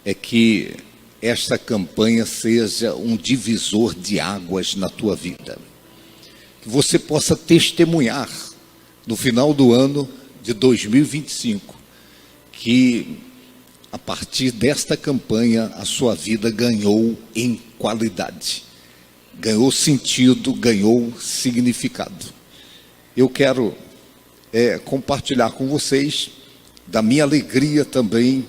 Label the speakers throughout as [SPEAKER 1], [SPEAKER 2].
[SPEAKER 1] é que esta campanha seja um divisor de águas na tua vida. Que você possa testemunhar no final do ano de 2025, que a partir desta campanha a sua vida ganhou em qualidade, ganhou sentido, ganhou significado. Eu quero compartilhar com vocês da minha alegria também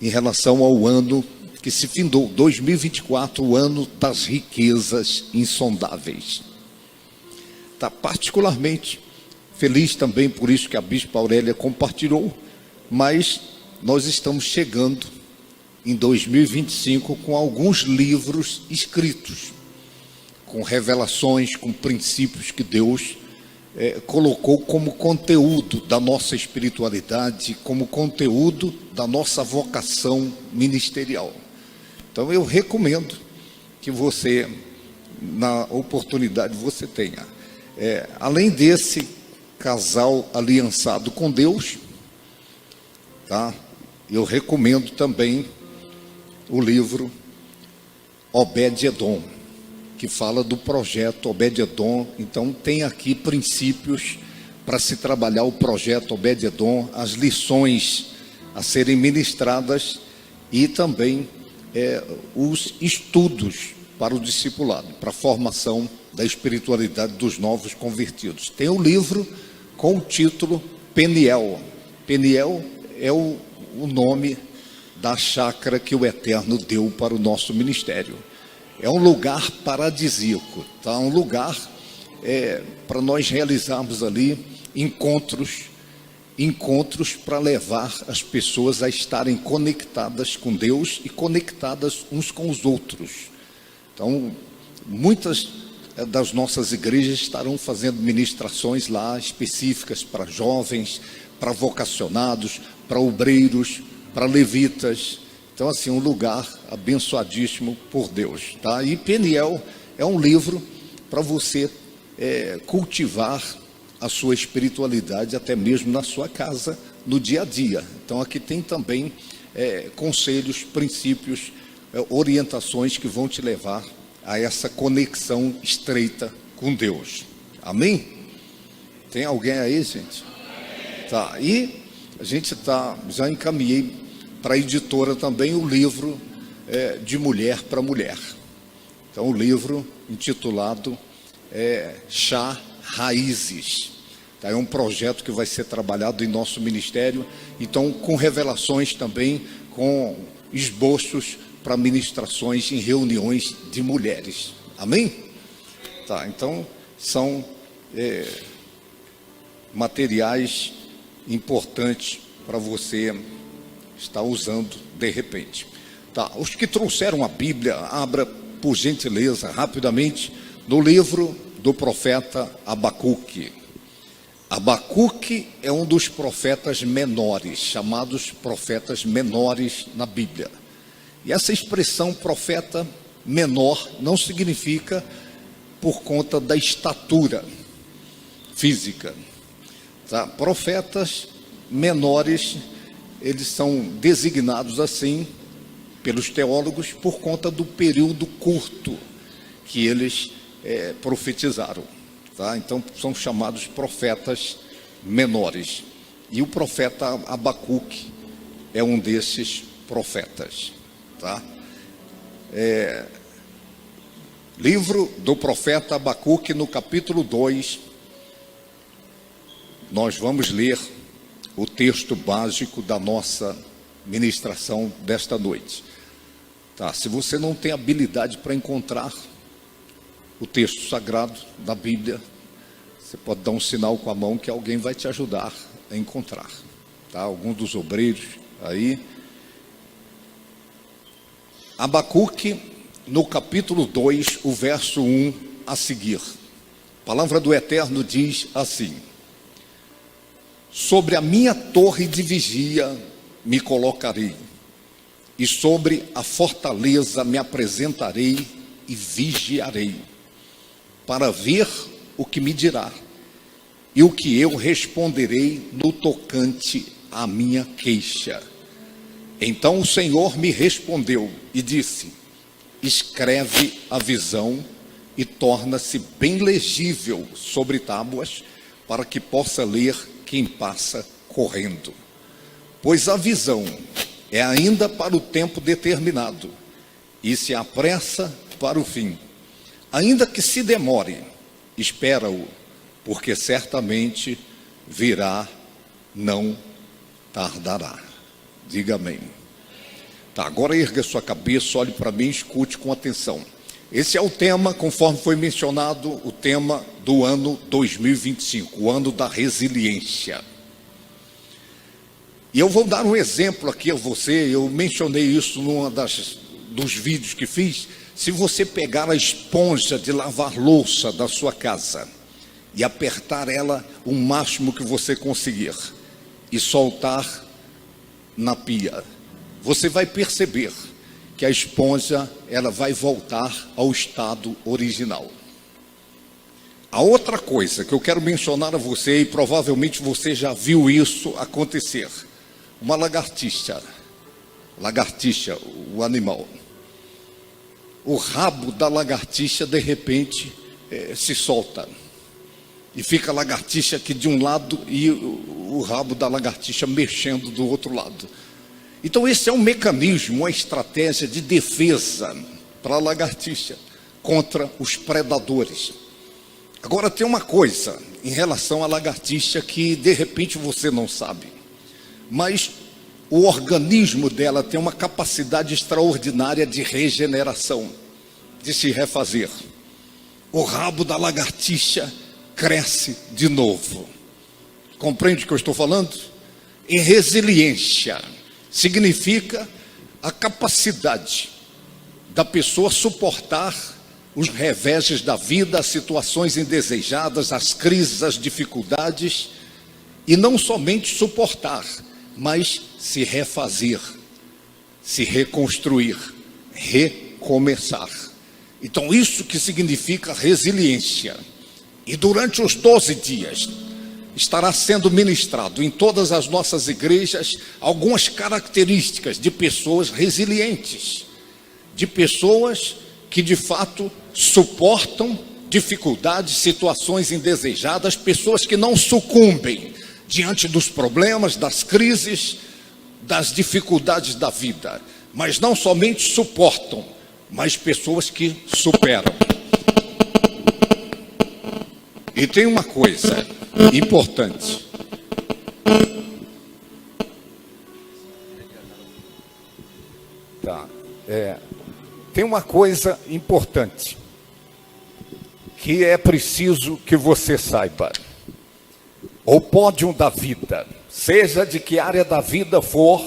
[SPEAKER 1] em relação ao ano que se findou, 2024, o ano das riquezas insondáveis. Está particularmente feliz também por isso que a Bispa Aurélia compartilhou, mas nós estamos chegando em 2025 com alguns livros escritos, com revelações, com princípios que Deus colocou como conteúdo da nossa espiritualidade, como conteúdo da nossa vocação ministerial. Então eu recomendo que você, na oportunidade, você tenha, além desse casal aliançado com Deus, tá? Eu recomendo também o livro Obed-Edom, que fala do projeto Obed-Edom. Então tem aqui princípios para se trabalhar o projeto Obed-Edom, as lições a serem ministradas e também os estudos para o discipulado, para a formação da espiritualidade dos novos convertidos. Tem o livro com o título Peniel. Peniel é o nome da chácara que o Eterno deu para o nosso ministério. É um lugar paradisíaco, tá? Um lugar para nós realizarmos ali encontros para levar as pessoas a estarem conectadas com Deus e conectadas uns com os outros. Então, muitas das nossas igrejas estarão fazendo ministrações lá específicas para jovens, para vocacionados, para obreiros, para levitas. Então, assim, um lugar abençoadíssimo por Deus, tá? E Peniel é um livro para você cultivar a sua espiritualidade, até mesmo na sua casa, no dia a dia. Então, aqui tem também conselhos, princípios, orientações que vão te levar a essa conexão estreita com Deus. Amém? Tem alguém aí, gente? Tá, e a gente já encaminhei para a editora também o livro de mulher para mulher. Então, o livro intitulado Chá Raízes. Tá, é um projeto que vai ser trabalhado em nosso ministério, então com revelações também, com esboços para ministrações em reuniões de mulheres. Amém? Tá, então são materiais importantes para você estar usando de repente. Tá, os que trouxeram a Bíblia, abra por gentileza rapidamente no livro do profeta Abacuque. Abacuque é um dos profetas menores, chamados profetas menores na Bíblia. E essa expressão profeta menor não significa por conta da estatura física. Tá? Profetas menores, eles são designados assim pelos teólogos por conta do período curto que eles profetizaram. Tá? Então são chamados profetas menores. E o profeta Abacuque é um desses profetas. Tá? Livro do profeta Abacuque, no capítulo 2, nós vamos ler o texto básico da nossa ministração desta noite. Tá? Se você não tem habilidade para encontrar o texto sagrado da Bíblia, você pode dar um sinal com a mão que alguém vai te ajudar a encontrar. Tá? Algum dos obreiros aí. Abacuque, no capítulo 2, o verso 1 a seguir. A palavra do Eterno diz assim: sobre a minha torre de vigia me colocarei, e sobre a fortaleza me apresentarei e vigiarei, para ver o que me dirá, e o que eu responderei no tocante à minha queixa. Então o Senhor me respondeu e disse: escreve a visão e torna-se bem legível sobre tábuas, para que possa ler quem passa correndo. Pois a visão é ainda para o tempo determinado, e se apressa para o fim. Ainda que se demore, espera-o, porque certamente virá, não tardará. Diga amém. Tá, agora erga sua cabeça, olhe para mim e escute com atenção. Esse é o tema, conforme foi mencionado, o tema do ano 2025, o ano da resiliência. E eu vou dar um exemplo aqui a você, eu mencionei isso num dos vídeos que fiz. Se você pegar a esponja de lavar louça da sua casa e apertar ela o máximo que você conseguir e soltar na pia, você vai perceber que a esponja ela vai voltar ao estado original. A outra coisa que eu quero mencionar a você, e provavelmente você já viu isso acontecer, uma lagartixa, o animal, o rabo da lagartixa de repente se solta, e fica a lagartixa aqui de um lado e o rabo da lagartixa mexendo do outro lado. Então esse é um mecanismo, uma estratégia de defesa para a lagartixa contra os predadores. Agora tem uma coisa em relação à lagartixa que de repente você não sabe, mas o organismo dela tem uma capacidade extraordinária de regeneração, de se refazer. O rabo da lagartixa cresce de novo. Compreende o que eu estou falando? E resiliência significa a capacidade da pessoa suportar os reveses da vida, as situações indesejadas, as crises, as dificuldades, e não somente suportar, mas se refazer, se reconstruir, recomeçar. Então isso que significa resiliência. E durante os 12 dias estará sendo ministrado em todas as nossas igrejas algumas características de pessoas resilientes, de pessoas que de fato suportam dificuldades, situações indesejadas, pessoas que não sucumbem diante dos problemas, das crises, das dificuldades da vida, mas não somente suportam, mas pessoas que superam. E tem uma coisa importante. Tem uma coisa importante que é preciso que você saiba. O pódio da vida, seja de que área da vida for,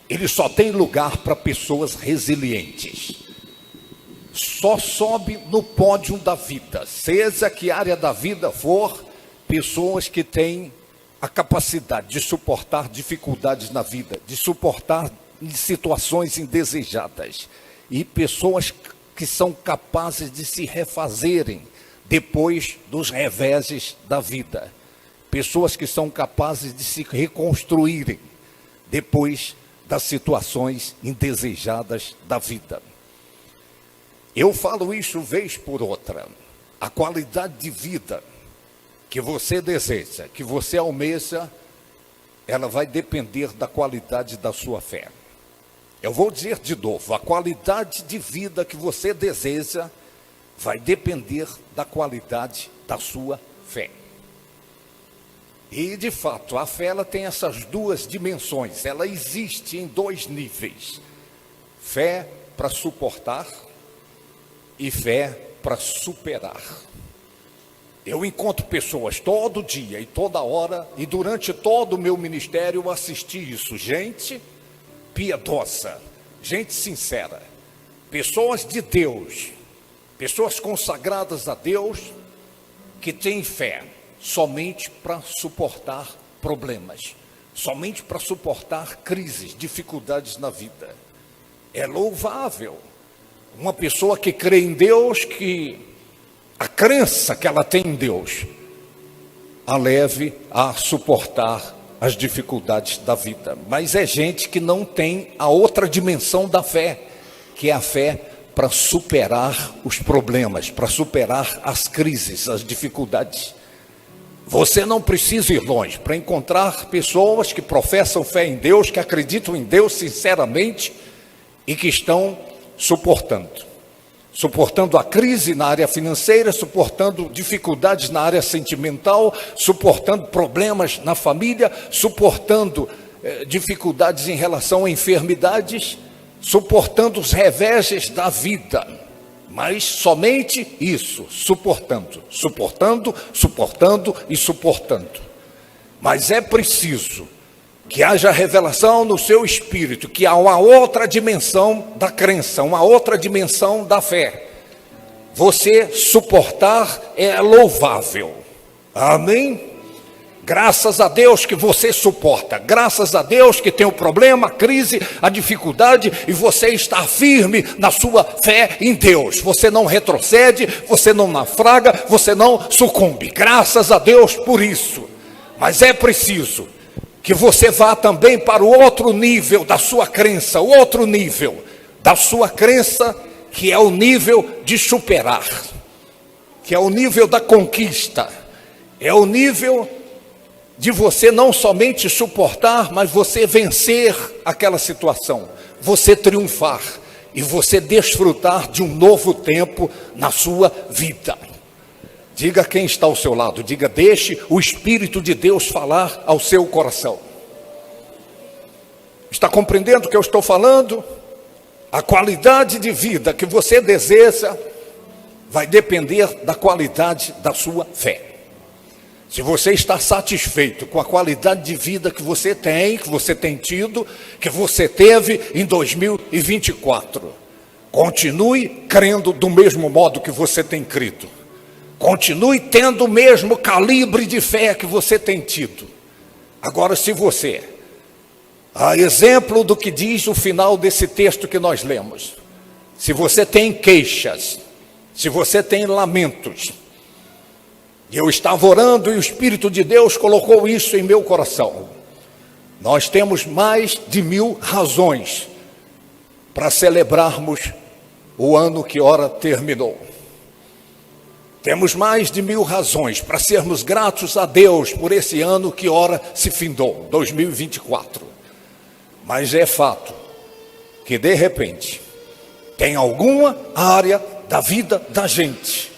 [SPEAKER 1] ele só tem lugar para pessoas resilientes. Só sobe no pódio da vida, seja que área da vida for, pessoas que têm a capacidade de suportar dificuldades na vida, de suportar situações indesejadas, e pessoas que são capazes de se refazerem depois dos reveses da vida, pessoas que são capazes de se reconstruírem depois das situações indesejadas da vida. Eu falo isso vez por outra. A qualidade de vida que você deseja, que você almeja, ela vai depender da qualidade da sua fé. Eu vou dizer de novo, a qualidade de vida que você deseja vai depender da qualidade da sua fé. E de fato, a fé ela tem essas duas dimensões, ela existe em 2 níveis. Fé para suportar e fé para superar. Eu encontro pessoas todo dia e toda hora, e durante todo o meu ministério eu assisti isso, gente piedosa, gente sincera, pessoas de Deus, pessoas consagradas a Deus, que têm fé somente para suportar problemas, somente para suportar crises, dificuldades na vida. É louvável uma pessoa que crê em Deus, que a crença que ela tem em Deus a leve a suportar
[SPEAKER 2] as dificuldades da vida, mas é gente que não tem a outra dimensão da fé, que é a fé para superar os problemas, para superar as crises, as dificuldades. Você não precisa ir longe para encontrar pessoas que professam fé em Deus, que acreditam em Deus sinceramente e que estão suportando a crise na área financeira, suportando dificuldades na área sentimental, suportando problemas na família, suportando dificuldades em relação a enfermidades, suportando os reveses da vida, mas somente isso, suportando. Mas é preciso que haja revelação no seu espírito, que há uma outra dimensão da crença, uma outra dimensão da fé. Você suportar é louvável. Amém? Graças a Deus que você suporta, graças a Deus que tem o problema, a crise, a dificuldade, e você está firme na sua fé em Deus. Você não retrocede, você não naufraga, você não sucumbe. Graças a Deus por isso. Mas é preciso que você vá também para o outro nível da sua crença, o outro nível da sua crença, que é o nível de superar, que é o nível da conquista, é o nível de você não somente suportar, mas você vencer aquela situação, você triunfar e você desfrutar de um novo tempo na sua vida. Diga quem está ao seu lado, diga: deixe o Espírito de Deus falar ao seu coração. Está compreendendo o que eu estou falando? A qualidade de vida que você deseja vai depender da qualidade da sua fé. Se você está satisfeito com a qualidade de vida que você tem tido, que você teve em 2024, continue crendo do mesmo modo que você tem crido. Continue tendo o mesmo calibre de fé que você tem tido. Agora, se você, a exemplo do que diz o final desse texto que nós lemos, se você tem queixas, se você tem lamentos, e eu estava orando e o Espírito de Deus colocou isso em meu coração, nós temos mais de 1000 razões para celebrarmos o ano que ora terminou. Temos mais de 1000 razões para sermos gratos a Deus por esse ano que ora se findou, 2024. Mas é fato que, de repente, tem alguma área da vida da gente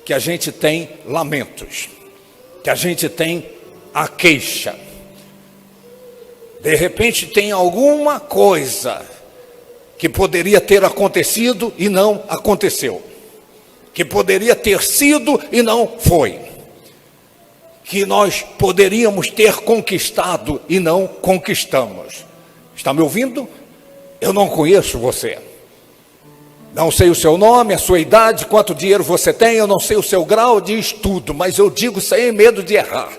[SPEAKER 2] que a gente tem lamentos, que a gente tem a queixa. De repente tem alguma coisa que poderia ter acontecido e não aconteceu, que poderia ter sido e não foi, que nós poderíamos ter conquistado e não conquistamos. Está me ouvindo? Eu não conheço você, não sei o seu nome, a sua idade, quanto dinheiro você tem, eu não sei o seu grau de estudo, mas eu digo sem medo de errar: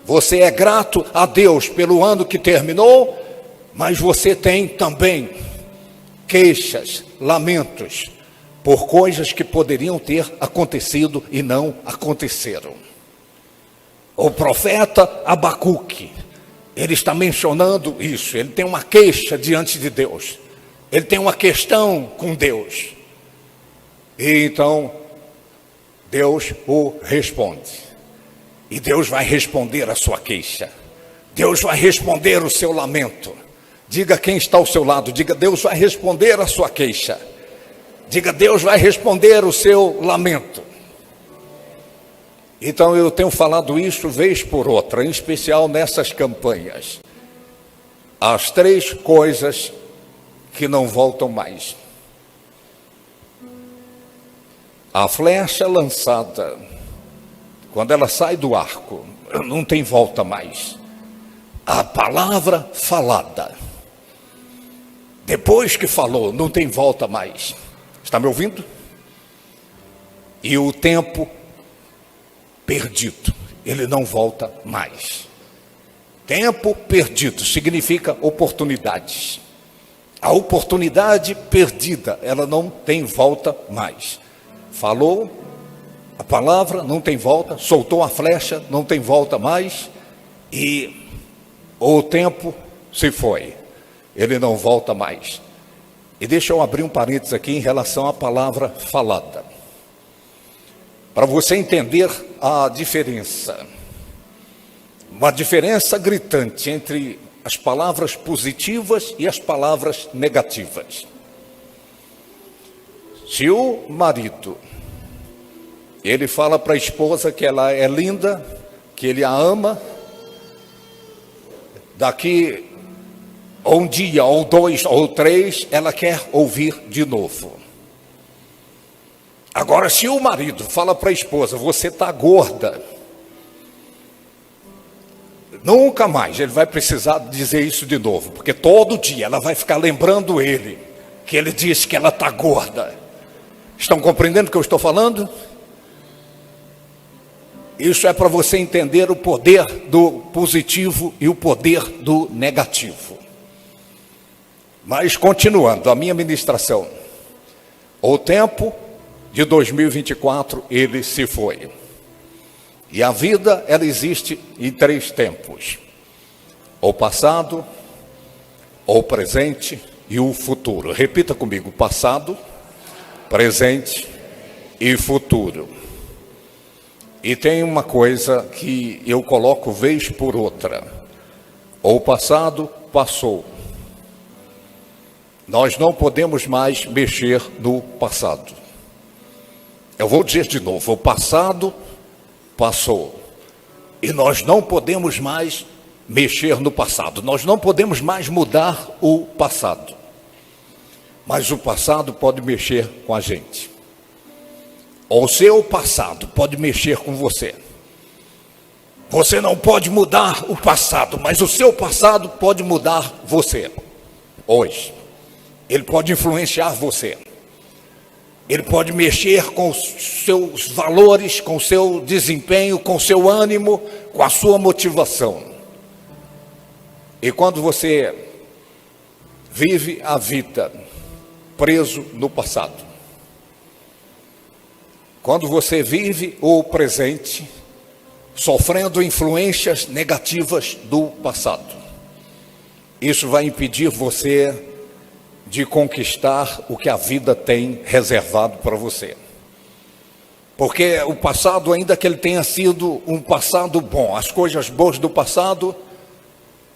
[SPEAKER 2] você é grato a Deus pelo ano que terminou, mas você tem também queixas, lamentos, por coisas que poderiam ter acontecido e não aconteceram. O profeta Abacuque, ele está mencionando isso, ele tem uma queixa diante de Deus, ele tem uma questão com Deus, e então Deus o responde, e Deus vai responder a sua queixa, Deus vai responder o seu lamento. Diga quem está ao seu lado, diga: Deus vai responder a sua queixa. Diga: Deus vai responder o seu lamento. Então eu tenho falado isso vez por outra, em especial nessas campanhas. As 3 coisas que não voltam mais. A flecha lançada, quando ela sai do arco, não tem volta mais. A palavra falada, depois que falou, não tem volta mais. Está me ouvindo? E o tempo perdido, ele não volta mais. Tempo perdido significa oportunidades. A oportunidade perdida, ela não tem volta mais. Falou a palavra, não tem volta. Soltou a flecha, não tem volta mais. E O tempo se foi, ele não volta mais. E deixa eu abrir um parênteses aqui em relação à palavra falada, para você entender a diferença, uma diferença gritante entre as palavras positivas e as palavras negativas. Se o marido, ele fala para a esposa que ela é linda, que ele a ama, daqui ou um dia, ou 2, ou 3, ela quer ouvir de novo. Agora, se o marido fala para a esposa, você está gorda, nunca mais ele vai precisar dizer isso de novo, porque todo dia ela vai ficar lembrando ele, que ele disse que ela está gorda. Estão compreendendo o que eu estou falando? Isso é para você entender o poder do positivo e o poder do negativo. Mas continuando a minha ministração, o tempo de 2024, ele se foi. E a vida, ela existe em 3 tempos: o passado, o presente e o futuro. Repita comigo: passado, presente e futuro. E tem uma coisa que eu coloco vez por outra: o passado passou. Nós não podemos mais mexer no passado. Eu vou dizer de novo: o passado passou. E nós não podemos mais mexer no passado. Nós não podemos mais mudar o passado. Mas o passado pode mexer com a gente. O seu passado pode mexer com você. Você não pode mudar o passado, mas o seu passado pode mudar você. Hoje, ele pode influenciar você. Ele pode mexer com os seus valores, com o seu desempenho, com o seu ânimo, com a sua motivação. E quando você vive a vida preso no passado, quando você vive o presente sofrendo influências negativas do passado, isso vai impedir você de conquistar o que a vida tem reservado para você. Porque o passado, ainda que ele tenha sido um passado bom, as coisas boas do passado,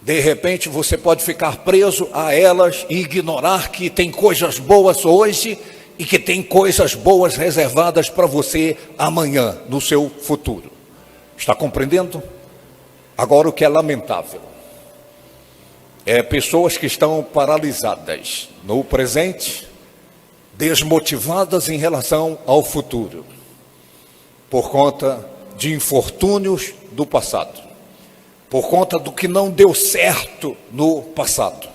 [SPEAKER 2] de repente você pode ficar preso a elas e ignorar que tem coisas boas hoje e que tem coisas boas reservadas para você amanhã, no seu futuro. Está compreendendo? Agora, o que é lamentável é pessoas que estão paralisadas no presente, desmotivadas em relação ao futuro, por conta de infortúnios do passado, por conta do que não deu certo no passado,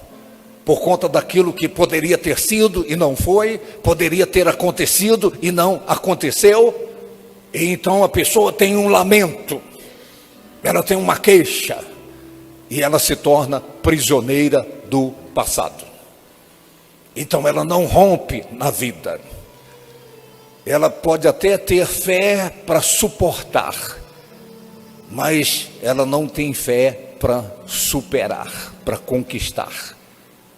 [SPEAKER 2] por conta daquilo que poderia ter sido e não foi, poderia ter acontecido e não aconteceu. E então a pessoa tem um lamento, ela tem uma queixa, e ela se torna prisioneira do passado. Então ela não rompe na vida. Ela pode até ter fé para suportar, mas ela não tem fé para superar, para conquistar.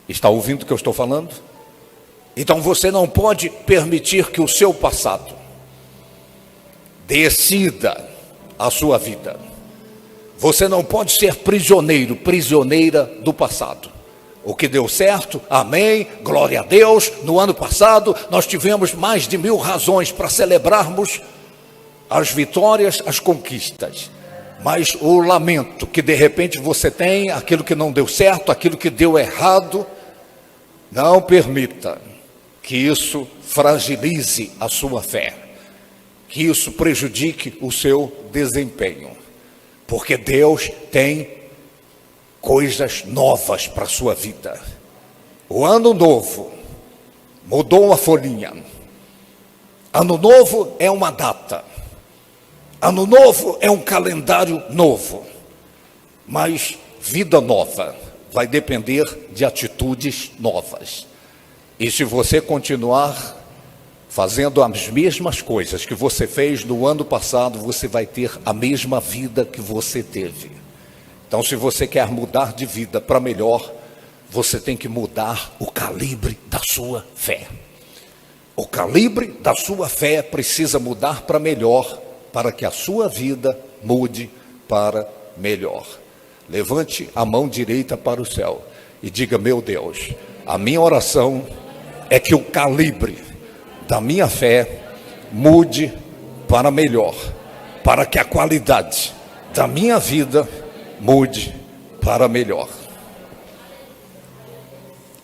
[SPEAKER 2] Está ouvindo o que eu estou falando? Então você não pode permitir que o seu passado decida a sua vida. Você não pode ser prisioneiro, prisioneira do passado. O que deu certo, amém, glória a Deus. No ano passado nós tivemos mais de 1000 razões para celebrarmos as vitórias, as conquistas. Mas o lamento que de repente você tem, aquilo que não deu certo, aquilo que deu errado, não permita que isso fragilize a sua fé, que isso prejudique o seu desempenho. Porque Deus tem coisas novas para a sua vida. O ano novo mudou uma folhinha. Ano novo é uma data. Ano novo é um calendário novo. Mas vida nova vai depender de atitudes novas. E se você continuar fazendo as mesmas coisas que você fez no ano passado, você vai ter a mesma vida que você teve. Então, se você quer mudar de vida para melhor, você tem que mudar o calibre da sua fé. O calibre da sua fé precisa mudar para melhor, para que a sua vida mude para melhor. Levante a mão direita para o céu e diga: meu Deus, a minha oração é que o calibre da minha fé mude para melhor, para que a qualidade da minha vida mude para melhor.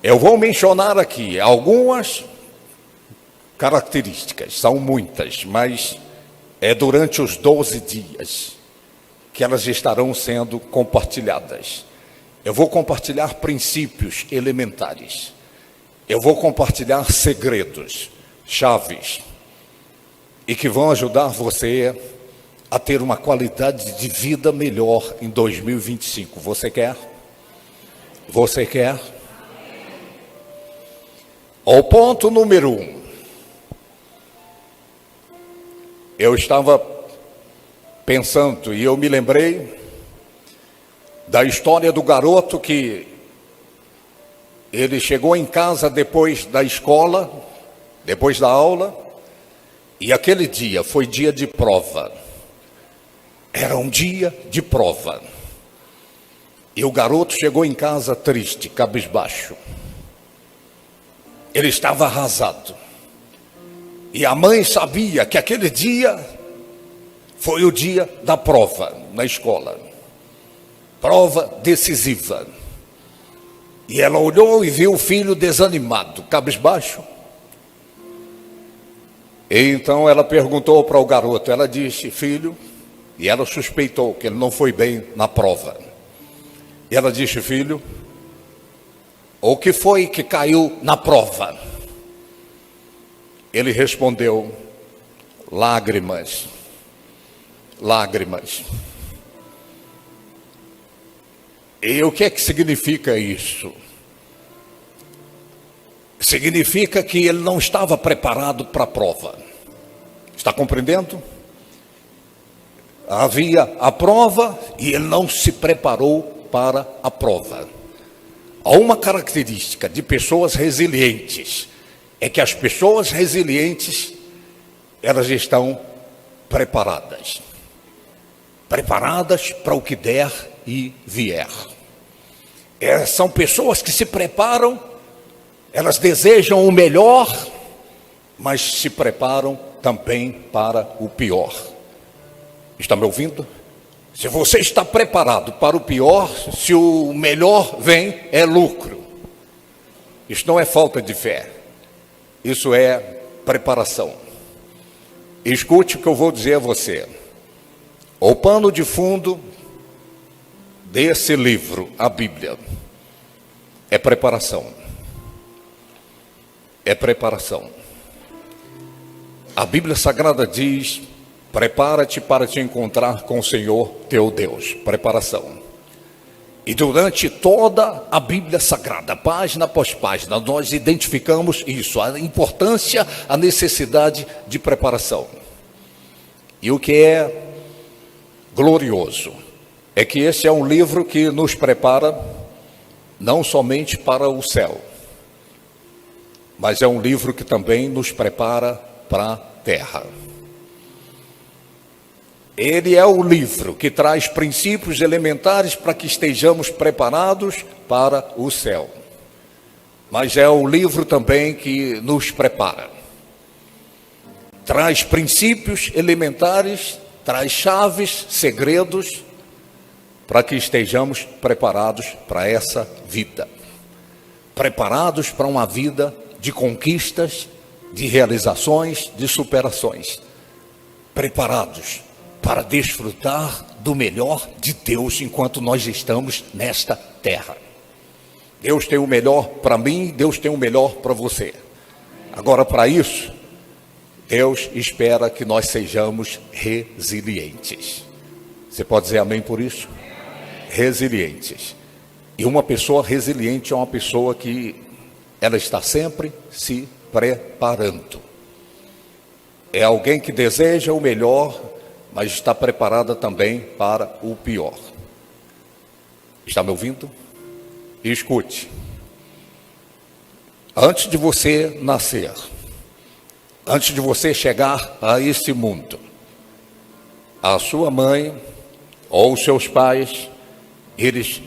[SPEAKER 2] Eu vou mencionar aqui algumas características, são muitas, mas é durante os 12 dias que elas estarão sendo compartilhadas. Eu vou compartilhar princípios elementares, eu vou compartilhar segredos, chaves, e que vão ajudar você a ter uma qualidade de vida melhor em 2025. Você quer? Você quer? O ponto número 1. Eu estava pensando e eu me lembrei da história do garoto que ele chegou em casa depois da escola, depois da aula, e aquele dia foi dia de prova. Era um dia de prova. E o garoto chegou em casa triste, cabisbaixo. Ele estava arrasado. E a mãe sabia que aquele dia foi o dia da prova na escola. Prova decisiva. E ela olhou e viu o filho desanimado, cabisbaixo. E então ela perguntou para o garoto, ela disse: filho, e ela suspeitou que ele não foi bem na prova. E ela disse: filho, o que foi que caiu na prova? Ele respondeu: lágrimas, lágrimas. E o que é que significa isso? Significa que ele não estava preparado para a prova. Está compreendendo? Havia a prova e ele não se preparou para a prova. Há uma característica de pessoas resilientes, é que as pessoas resilientes, elas estão preparadas. Preparadas para o que der e vier. São pessoas que se preparam, elas desejam o melhor, mas se preparam também para o pior. Está me ouvindo? Se você está preparado para o pior, se o melhor vem, é lucro. Isso não é falta de fé. Isso é preparação. Escute o que eu vou dizer a você. O pano de fundo desse livro, a Bíblia, é preparação. É preparação. A Bíblia Sagrada diz: prepara-te para te encontrar com o Senhor teu Deus. Preparação. E durante toda a Bíblia Sagrada, página após página, nós identificamos isso, a importância, a necessidade de preparação. E o que é glorioso é que esse é um livro que nos prepara não somente para o céu, mas é um livro que também nos prepara para a terra. Ele é o livro que traz princípios elementares para que estejamos preparados para o céu. Mas é o livro também que nos prepara. Traz princípios elementares, traz chaves, segredos, para que estejamos preparados para essa vida. Preparados para uma vida de conquistas, de realizações, de superações. Preparados para desfrutar do melhor de Deus enquanto nós estamos nesta terra. Deus tem o melhor para mim, Deus tem o melhor para você. Agora, para isso, Deus espera que nós sejamos resilientes. Você pode dizer amém por isso? Resilientes. E uma pessoa resiliente é uma pessoa que ela está sempre se preparando. É alguém que deseja o melhor, mas está preparada também para o pior. Está me ouvindo? E escute. Antes de você nascer, antes de você chegar a esse mundo, a sua mãe ou os seus pais, eles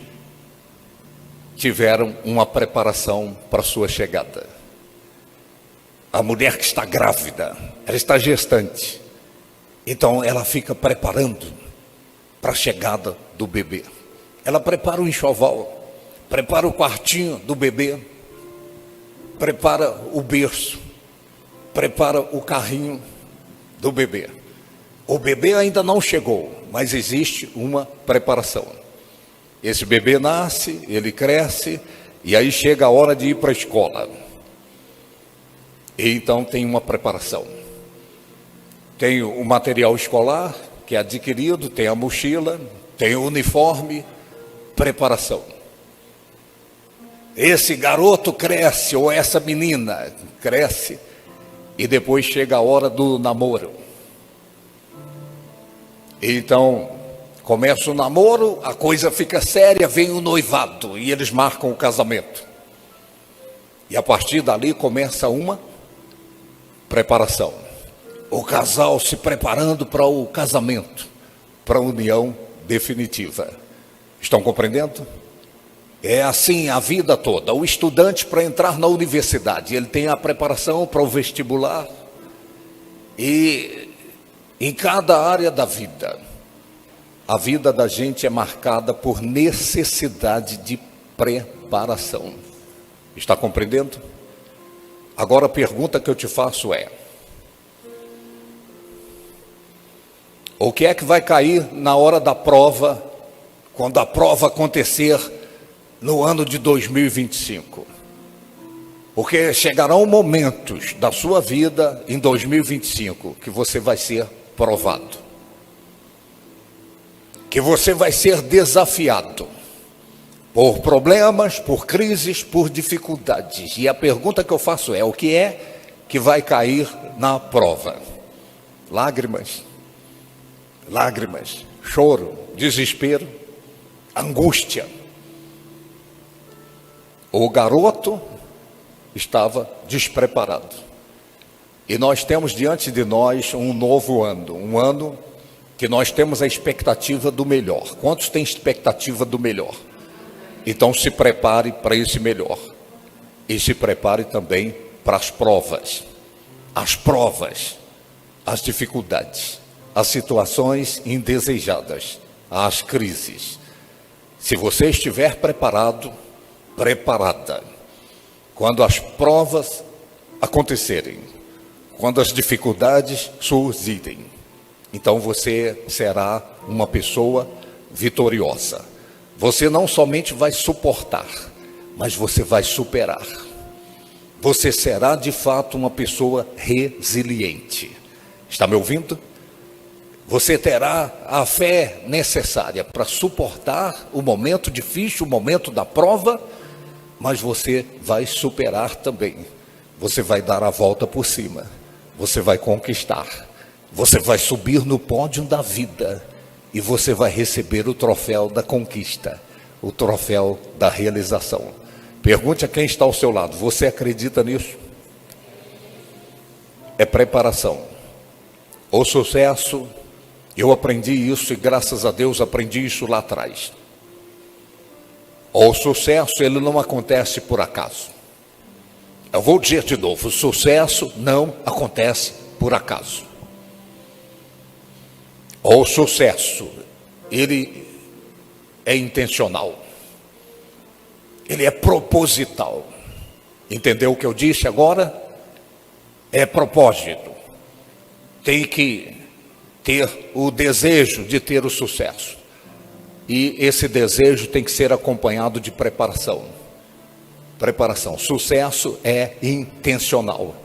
[SPEAKER 2] tiveram uma preparação para a sua chegada. A mulher que está grávida, ela está gestante, então ela fica preparando para a chegada do bebê. Ela prepara o enxoval, prepara o quartinho do bebê, prepara o berço, prepara o carrinho do bebê. O bebê ainda não chegou, mas existe uma preparação. Esse bebê nasce, ele cresce, e aí chega a hora de ir para a escola. E então tem uma preparação. Tem o material escolar, que é adquirido, tem a mochila, tem o uniforme, preparação. Esse garoto cresce, ou essa menina cresce, e depois chega a hora do namoro. Então, começa o namoro, a coisa fica séria, vem o noivado, e eles marcam o casamento. E a partir dali começa uma preparação. O casal se preparando para o casamento, para a união definitiva. Estão compreendendo? É assim a vida toda. O estudante, para entrar na universidade, ele tem a preparação para o vestibular. E em cada área da vida, a vida da gente é marcada por necessidade de preparação. Está compreendendo? Agora a pergunta que eu te faço é: o que é que vai cair na hora da prova, quando a prova acontecer no ano de 2025? Porque chegarão momentos da sua vida em 2025 que você vai ser provado, que você vai ser desafiado por problemas, por crises, por dificuldades. E a pergunta que eu faço é: o que é que vai cair na prova? Lágrimas, choro, desespero, angústia. O garoto estava despreparado. E nós temos diante de nós um novo ano, um ano que nós temos a expectativa do melhor. Quantos têm expectativa do melhor? Então se prepare para esse melhor. E se prepare também para as provas, as dificuldades, as situações indesejadas, as crises. Se você estiver preparado, preparada, quando as provas acontecerem, quando as dificuldades surgirem, então você será uma pessoa vitoriosa. Você não somente vai suportar, mas você vai superar. Você será de fato uma pessoa resiliente. Está me ouvindo? Você terá a fé necessária para suportar o momento difícil, o momento da prova, mas você vai superar também. Você vai dar a volta por cima. Você vai conquistar. Você vai subir no pódio da vida. E você vai receber o troféu da conquista, o troféu da realização. Pergunte a quem está ao seu lado: você acredita nisso? É preparação. O sucesso, eu aprendi isso e graças a Deus aprendi isso lá atrás. O sucesso, ele não acontece por acaso. Eu vou dizer de novo: o sucesso não acontece por acaso. O sucesso, ele é intencional. Ele é proposital. Entendeu o que eu disse agora? É propósito. Tem que ter o desejo de ter o sucesso. E esse desejo tem que ser acompanhado de preparação. Preparação. Sucesso é intencional.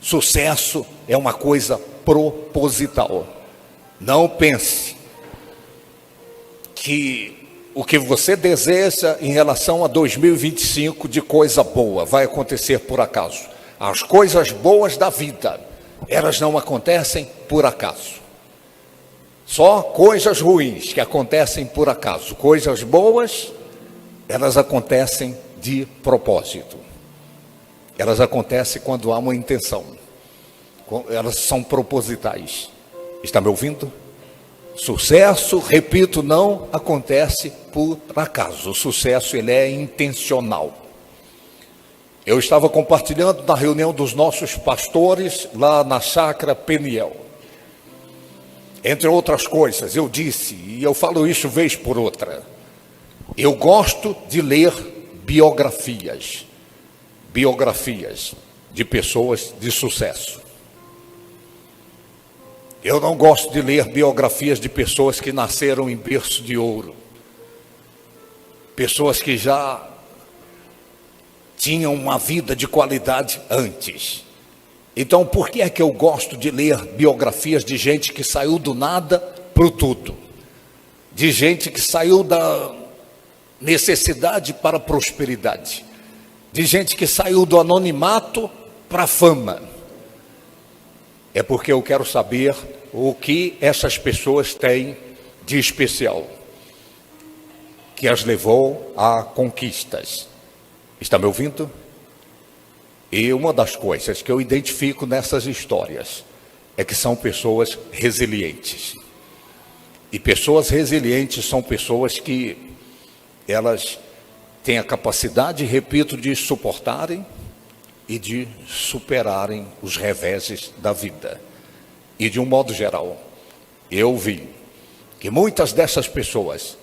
[SPEAKER 2] Sucesso é uma coisa proposital. Não pense que o que você deseja em relação a 2025 de coisa boa vai acontecer por acaso. As coisas boas da vida, elas não acontecem por acaso. Só coisas ruins que acontecem por acaso. Coisas boas elas acontecem de propósito. Elas acontecem quando há uma intenção. Elas são propositais. Está me ouvindo? Sucesso, repito, não acontece por acaso. O sucesso, ele é intencional. Eu estava compartilhando na reunião dos nossos pastores lá na Chácara Peniel. Entre outras coisas, eu disse, e eu falo isso vez por outra, eu gosto de ler biografias de pessoas de sucesso. Eu não gosto de ler biografias de pessoas que nasceram em berço de ouro, pessoas que já tinham uma vida de qualidade antes. Então, por que é que eu gosto de ler biografias de gente que saiu do nada para o tudo? De gente que saiu da necessidade para a prosperidade. De gente que saiu do anonimato para a fama. É porque eu quero saber o que essas pessoas têm de especial, que as levou a conquistas. Está me ouvindo? E uma das coisas que eu identifico nessas histórias é que são pessoas resilientes. E pessoas resilientes são pessoas que elas têm a capacidade, repito, de suportarem e de superarem os reveses da vida. E de um modo geral, eu vi que muitas dessas pessoas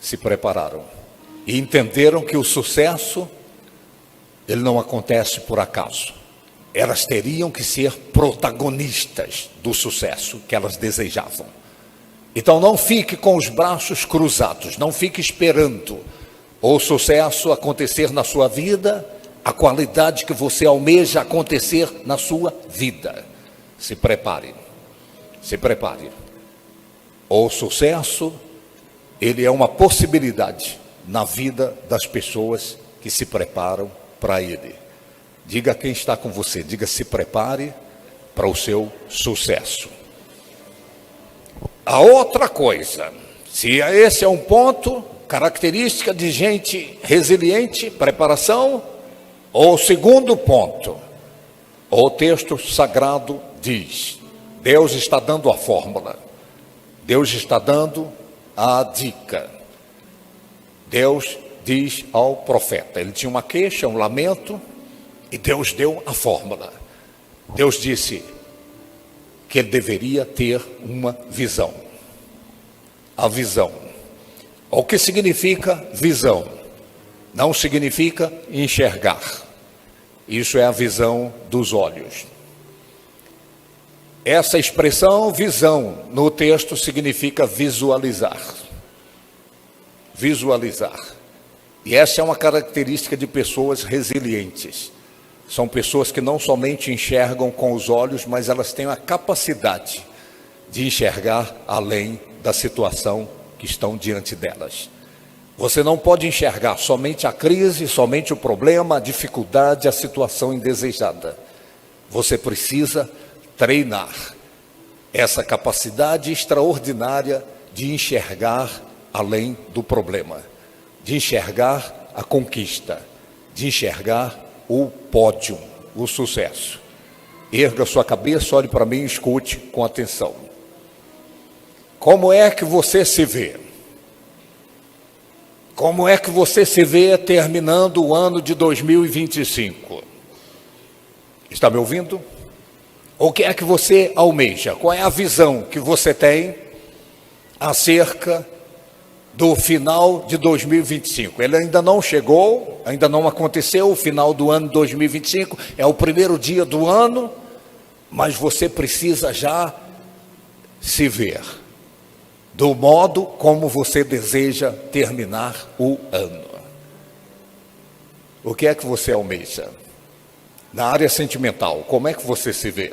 [SPEAKER 2] se prepararam e entenderam que o sucesso, ele não acontece por acaso. Elas teriam que ser protagonistas do sucesso que elas desejavam. Então não fique com os braços cruzados, não fique esperando o sucesso acontecer na sua vida, a qualidade que você almeja acontecer na sua vida. Se prepare, se prepare. O sucesso, ele é uma possibilidade na vida das pessoas que se preparam para ele. Diga a quem está com você, diga: se prepare para o seu sucesso. A outra coisa, se esse é um ponto, característica de gente resiliente, preparação. O segundo ponto, o texto sagrado diz, Deus está dando a fórmula, Deus está dando a dica. Deus diz ao profeta, ele tinha uma queixa, um lamento, e Deus deu a fórmula. Deus disse que ele deveria ter uma visão. A visão. O que significa visão? Não significa enxergar. Isso é a visão dos olhos. Essa expressão visão no texto significa visualizar. Visualizar. E essa é uma característica de pessoas resilientes. São pessoas que não somente enxergam com os olhos, mas elas têm a capacidade de enxergar além da situação que estão diante delas. Você não pode enxergar somente a crise, somente o problema, a dificuldade, a situação indesejada. Você precisa treinar essa capacidade extraordinária de enxergar além do problema, de enxergar a conquista, de enxergar o pódio, o sucesso. Erga sua cabeça, olhe para mim e escute com atenção. Como é que você se vê? Como é que você se vê terminando o ano de 2025? Está me ouvindo? O que é que você almeja? Qual é a visão que você tem acerca do final de 2025? Ele ainda não chegou, ainda não aconteceu o final do ano de 2025, é o primeiro dia do ano, mas você precisa já se ver do modo como você deseja terminar o ano. O que é que você almeja? Na área sentimental, como é que você se vê?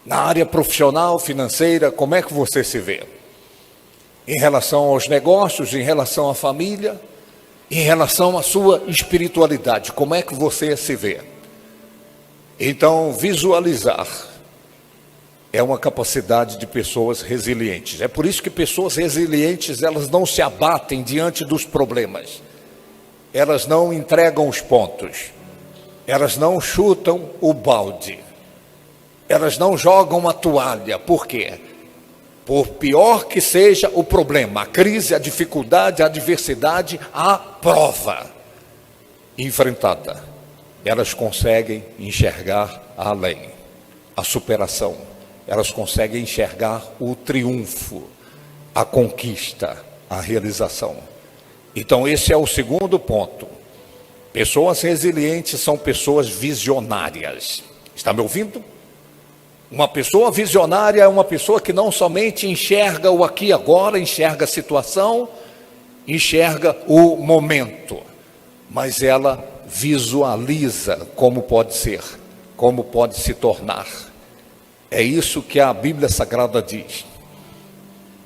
[SPEAKER 2] Na área profissional, financeira, como é que você se vê? Em relação aos negócios, em relação à família, em relação à sua espiritualidade, como é que você se vê? Então, visualizar é uma capacidade de pessoas resilientes. É por isso que pessoas resilientes, elas não se abatem diante dos problemas. Elas não entregam os pontos. Elas não chutam o balde. Elas não jogam a toalha. Por quê? Por pior que seja o problema, a crise, a dificuldade, a adversidade, a prova enfrentada, elas conseguem enxergar além, a superação. Elas conseguem enxergar o triunfo, a conquista, a realização. Então esse é o segundo ponto. Pessoas resilientes são pessoas visionárias. Está me ouvindo? Uma pessoa visionária é uma pessoa que não somente enxerga o aqui e agora, enxerga a situação, enxerga o momento, mas ela visualiza como pode ser, como pode se tornar. É isso que a Bíblia Sagrada diz.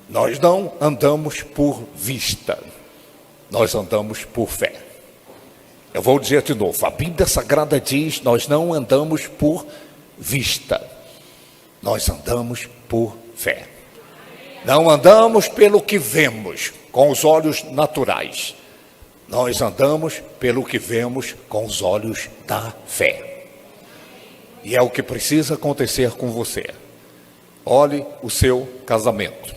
[SPEAKER 2] Nós não andamos por vista, nós andamos por fé. Eu vou dizer de novo, a Bíblia Sagrada diz, nós não andamos por vista, nós andamos por fé. Não andamos pelo que vemos com os olhos naturais, nós andamos pelo que vemos com os olhos da fé. E é o que precisa acontecer com você. Olhe o seu casamento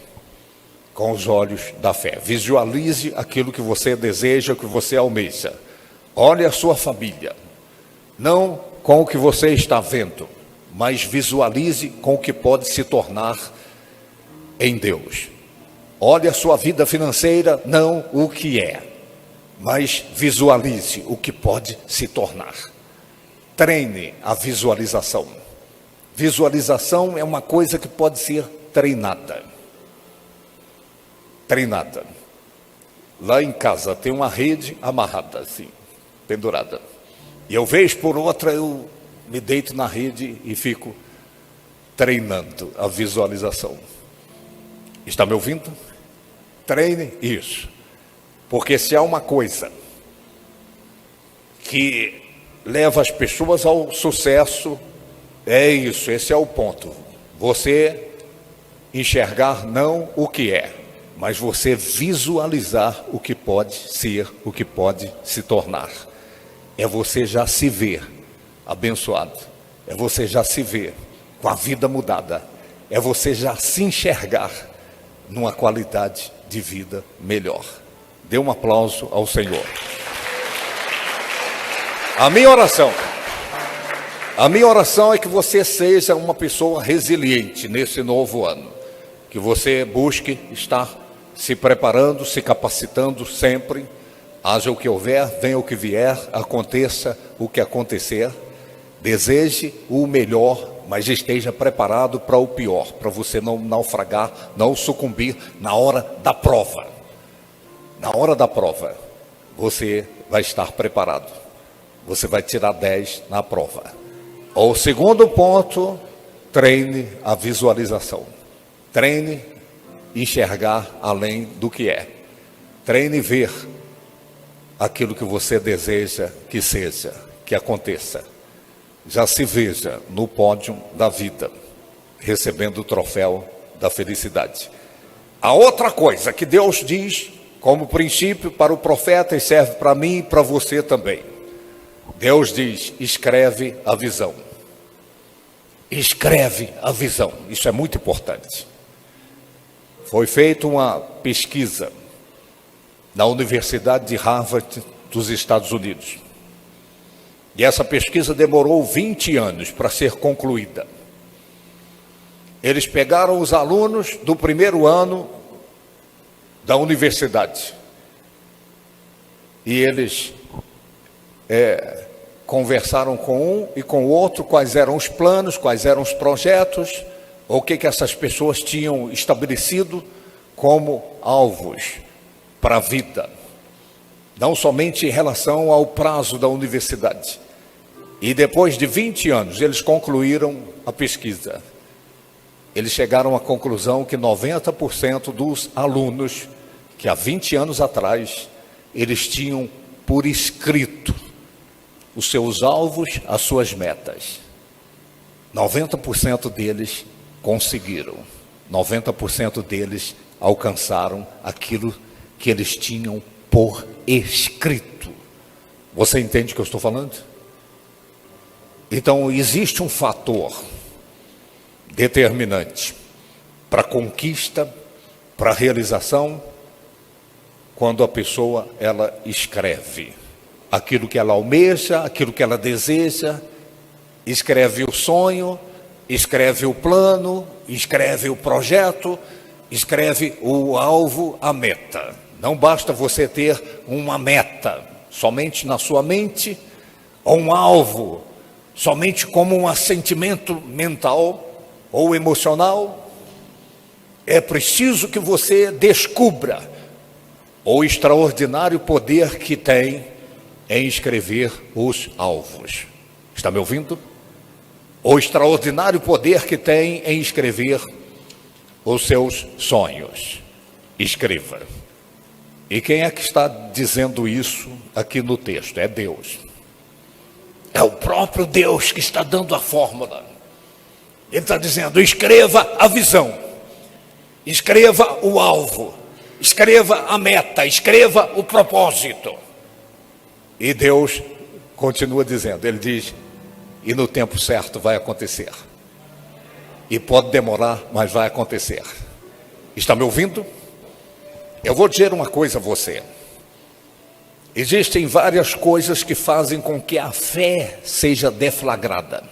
[SPEAKER 2] com os olhos da fé. Visualize aquilo que você deseja, que você almeja. Olhe a sua família, não com o que você está vendo, mas visualize com o que pode se tornar em Deus. Olhe a sua vida financeira, não o que é, mas visualize o que pode se tornar. Treine a visualização. Visualização é uma coisa que pode ser treinada. Treinada. Lá em casa tem uma rede amarrada assim, pendurada. E eu vez por outra eu me deito na rede e fico treinando a visualização. Está me ouvindo? Treine isso. Porque se há uma coisa que leva as pessoas ao sucesso, é isso, esse é o ponto. Você enxergar não o que é, mas você visualizar o que pode ser, o que pode se tornar. É você já se ver abençoado, é você já se ver com a vida mudada, é você já se enxergar numa qualidade de vida melhor. Dê um aplauso ao Senhor. A minha oração é que você seja uma pessoa resiliente nesse novo ano, que você busque estar se preparando, se capacitando sempre, haja o que houver, venha o que vier, aconteça o que acontecer, deseje o melhor, mas esteja preparado para o pior, para você não naufragar, não sucumbir na hora da prova. Na hora da prova, você vai estar preparado, você vai tirar 10 na prova. O segundo ponto, treine a visualização, treine enxergar além do que é, treine ver aquilo que você deseja que seja, que aconteça. Já se veja no pódio da vida, recebendo o troféu da felicidade. A outra coisa que Deus diz como princípio para o profeta e serve para mim e para você também. Deus diz, escreve a visão. Escreve a visão, isso é muito importante. Foi feita uma pesquisa na Universidade de Harvard dos Estados Unidos. E essa pesquisa demorou 20 anos para ser concluída. Eles pegaram os alunos do primeiro ano da universidade e eles conversaram com um e com o outro quais eram os planos, quais eram os projetos, o que essas pessoas tinham estabelecido como alvos para a vida, não somente em relação ao prazo da universidade. E depois de 20 anos, eles concluíram a pesquisa. Eles chegaram à conclusão que 90% dos alunos, que há 20 anos atrás, eles tinham por escrito os seus alvos, as suas metas. 90% deles conseguiram. 90% deles alcançaram aquilo que eles tinham por escrito. Você entende o que eu estou falando? Então, existe um fator determinante para a conquista, para a realização, quando a pessoa, ela escreve aquilo que ela almeja, aquilo que ela deseja, escreve o sonho, escreve o plano, escreve o projeto, escreve o alvo, a meta. Não basta você ter uma meta somente na sua mente, ou um alvo somente como um assentimento mental ou emocional. É preciso que você descubra o extraordinário poder que tem em escrever os alvos. Está me ouvindo? O extraordinário poder que tem em escrever os seus sonhos. Escreva. E quem é que está dizendo isso aqui no texto? É Deus. É o próprio Deus que está dando a fórmula. Ele está dizendo: escreva a visão, escreva o alvo, escreva a meta, escreva o propósito. E Deus continua dizendo, ele diz: e no tempo certo vai acontecer. E pode demorar, mas vai acontecer. Está me ouvindo? Eu vou dizer uma coisa a você. Existem várias coisas que fazem com que a fé seja deflagrada.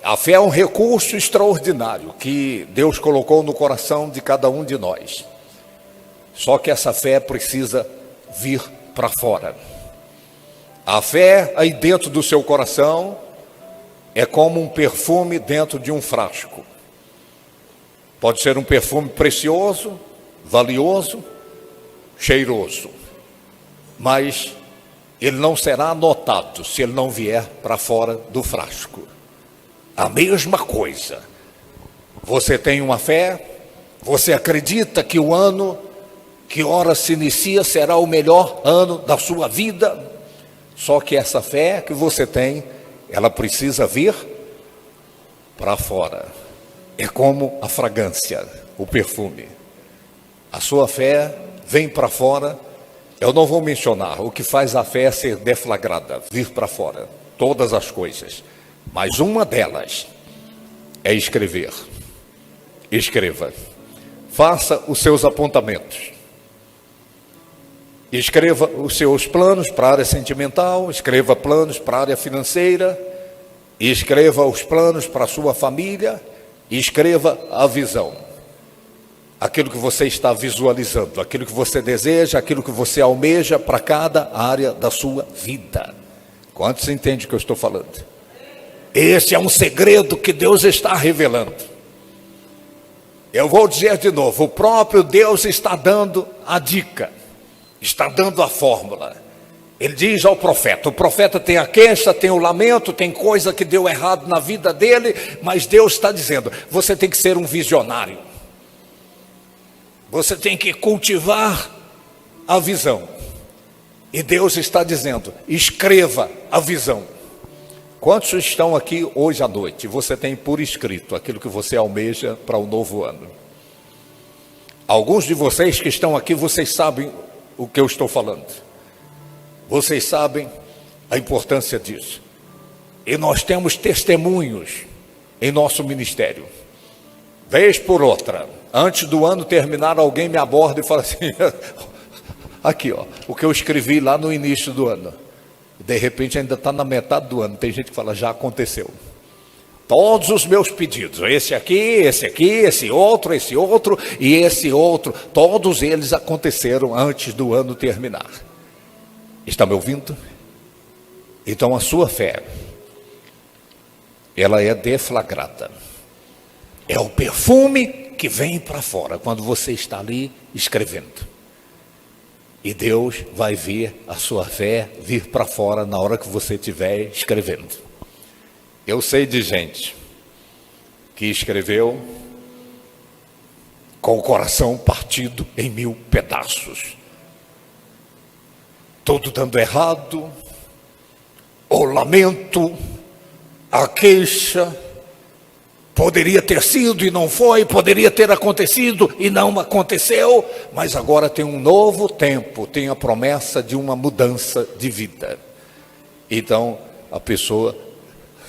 [SPEAKER 2] A fé é um recurso extraordinário que Deus colocou no coração de cada um de nós. Só que essa fé precisa vir para fora. A fé aí dentro do seu coração é como um perfume dentro de um frasco. Pode ser um perfume precioso, valioso, cheiroso, mas ele não será notado se ele não vier para fora do frasco. A mesma coisa. Você tem uma fé, você acredita que o ano que ora se inicia será o melhor ano da sua vida, só que essa fé que você tem, ela precisa vir para fora. É como a fragrância, o perfume. A sua fé vem para fora. Eu não vou mencionar o que faz a fé ser deflagrada, vir para fora, todas as coisas. Mas uma delas é escrever. Escreva. Faça os seus apontamentos. Escreva os seus planos para a área sentimental, escreva planos para a área financeira, escreva os planos para a sua família, escreva a visão. Aquilo que você está visualizando, aquilo que você deseja, aquilo que você almeja para cada área da sua vida. Quantos entendem o que eu estou falando? Esse é um segredo que Deus está revelando. Eu vou dizer de novo, o próprio Deus está dando a dica, está dando a fórmula. Ele diz ao profeta, o profeta tem a queixa, tem o lamento, tem coisa que deu errado na vida dele, mas Deus está dizendo, você tem que ser um visionário. Você tem que cultivar a visão. E Deus está dizendo, escreva a visão. Quantos estão aqui hoje à noite? Você tem por escrito aquilo que você almeja para o novo ano. Alguns de vocês que estão aqui, vocês sabem o que eu estou falando. Vocês sabem a importância disso. E nós temos testemunhos em nosso ministério. Vez por outra, antes do ano terminar, alguém me aborda e fala assim, aqui ó, o que eu escrevi lá no início do ano. De repente ainda está na metade do ano. Tem gente que fala, já aconteceu. Todos os meus pedidos, esse aqui, esse outro e esse outro, todos eles aconteceram antes do ano terminar. Está me ouvindo? Então a sua fé, ela é deflagrada. É o perfume que vem para fora quando você está ali escrevendo. E Deus vai ver a sua fé vir para fora na hora que você estiver escrevendo. Eu sei de gente que escreveu com o coração partido em 1000 pedaços. Tudo dando errado, o lamento, a queixa, Poderia ter sido e não foi, poderia ter acontecido e não aconteceu, mas agora tem um novo tempo, tem a promessa de uma mudança de vida. Então, a pessoa,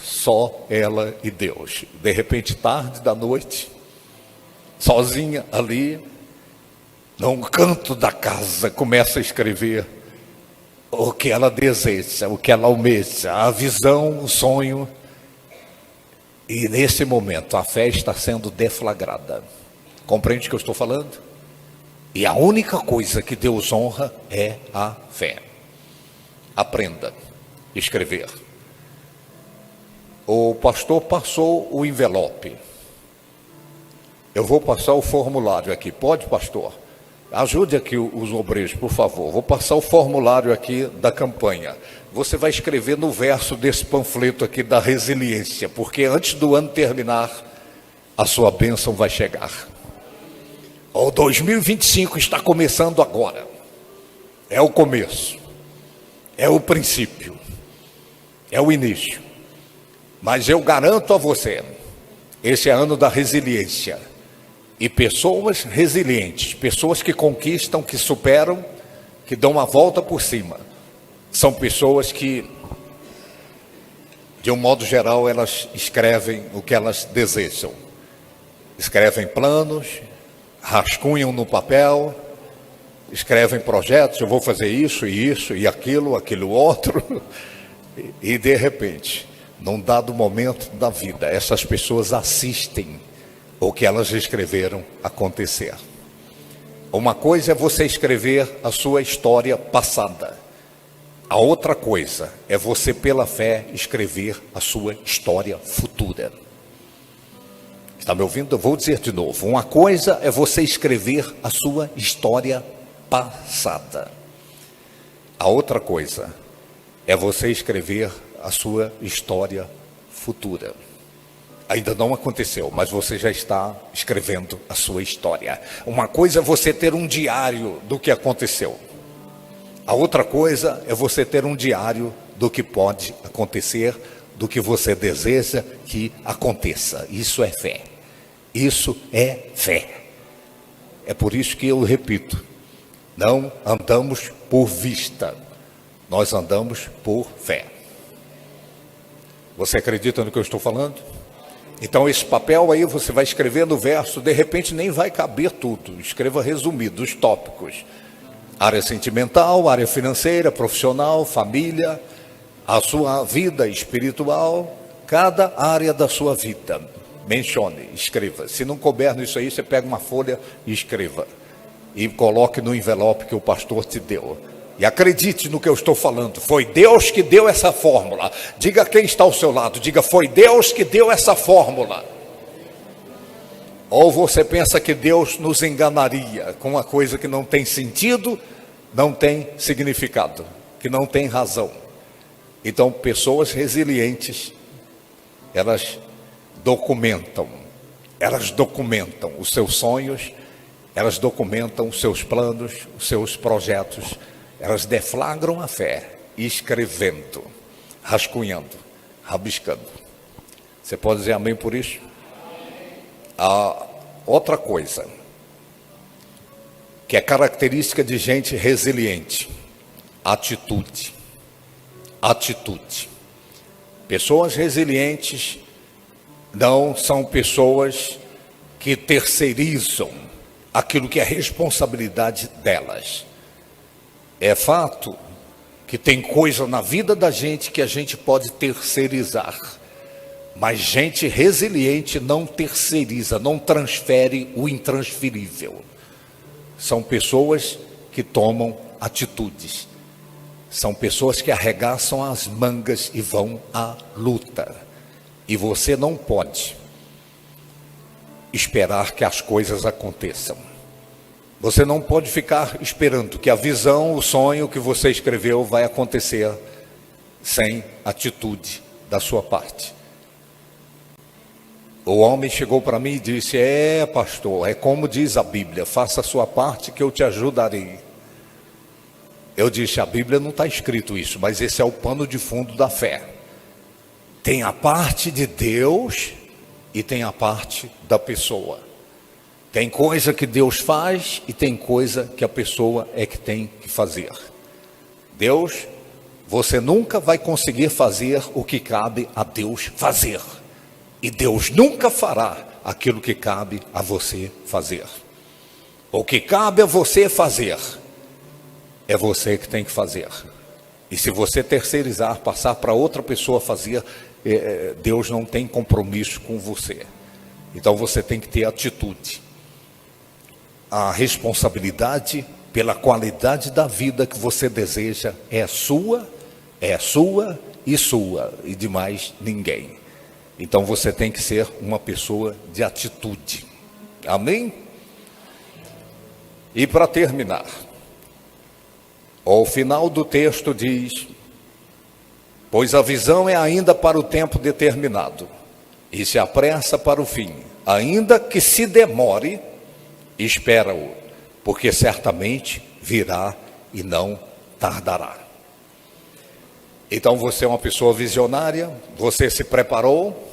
[SPEAKER 2] só ela e Deus. De repente, tarde da noite, sozinha ali, num canto da casa, começa a escrever o que ela deseja, o que ela almeja, a visão, o sonho. E nesse momento a fé está sendo deflagrada. Compreende o que eu estou falando? E a única coisa que Deus honra é a fé. Aprenda a escrever. O pastor passou o envelope. Eu vou passar o formulário aqui. Pode, pastor? Ajude aqui os obreiros, por favor. Vou passar o formulário aqui da campanha. Você vai escrever no verso desse panfleto aqui da resiliência, porque antes do ano terminar, a sua bênção vai chegar. O 2025 está começando agora. É o começo. É o princípio. É o início. Mas eu garanto a você, esse é ano da resiliência. E pessoas resilientes, pessoas que conquistam, que superam, que dão uma volta por cima, são pessoas que, de um modo geral, elas escrevem o que elas desejam. Escrevem planos, rascunham no papel, escrevem projetos, eu vou fazer isso e aquilo outro. E de repente, num dado momento da vida, essas pessoas assistem o que elas escreveram acontecer. Uma coisa é você escrever a sua história passada. A outra coisa é você, pela fé, escrever a sua história futura. Está me ouvindo? Eu vou dizer de novo. Uma coisa é você escrever a sua história passada. A outra coisa é você escrever a sua história futura. Ainda não aconteceu, mas você já está escrevendo a sua história. Uma coisa é você ter um diário do que aconteceu. A outra coisa é você ter um diário do que pode acontecer, do que você deseja que aconteça. Isso é fé. Isso é fé. É por isso que eu repito, não andamos por vista, nós andamos por fé. Você acredita no que eu estou falando? Então esse papel aí você vai escrever no verso, de repente nem vai caber tudo, escreva resumido, os tópicos. Área sentimental, área financeira, profissional, família, a sua vida espiritual, cada área da sua vida. Mencione, escreva. Se não couber nisso aí, você pega uma folha e escreva. E coloque no envelope que o pastor te deu. E acredite no que eu estou falando, foi Deus que deu essa fórmula. Diga quem está ao seu lado, diga, foi Deus que deu essa fórmula. Ou você pensa que Deus nos enganaria com uma coisa que não tem sentido, não tem significado, que não tem razão. Então, pessoas resilientes, elas documentam os seus sonhos, elas documentam os seus planos, os seus projetos. Elas deflagram a fé, escrevendo, rascunhando, rabiscando. Você pode dizer amém por isso? Outra coisa, que é característica de gente resiliente, atitude. Atitude. Pessoas resilientes não são pessoas que terceirizam aquilo que é responsabilidade delas. É fato que tem coisa na vida da gente que a gente pode terceirizar, mas gente resiliente não terceiriza, não transfere o intransferível. São pessoas que tomam atitudes, são pessoas que arregaçam as mangas e vão à luta. E você não pode esperar que as coisas aconteçam. Você não pode ficar esperando que a visão, o sonho que você escreveu vai acontecer sem atitude da sua parte. O homem chegou para mim e disse, pastor, é como diz a Bíblia, faça a sua parte que eu te ajudarei. Eu disse, a Bíblia não está escrito isso, mas esse é o pano de fundo da fé. Tem a parte de Deus e tem a parte da pessoa. Tem coisa que Deus faz e tem coisa que a pessoa é que tem que fazer. Deus, você nunca vai conseguir fazer o que cabe a Deus fazer. E Deus nunca fará aquilo que cabe a você fazer. O que cabe a você fazer, é você que tem que fazer. E se você terceirizar, passar para outra pessoa fazer, Deus não tem compromisso com você. Então você tem que ter atitude. A responsabilidade pela qualidade da vida que você deseja é sua e de mais ninguém. Então você tem que ser uma pessoa de atitude. Amém? E para terminar, ao final do texto diz: pois a visão é ainda para o tempo determinado, e se apressa para o fim, ainda que se demore, espera-o, porque certamente virá e não tardará. Então você é uma pessoa visionária, você se preparou,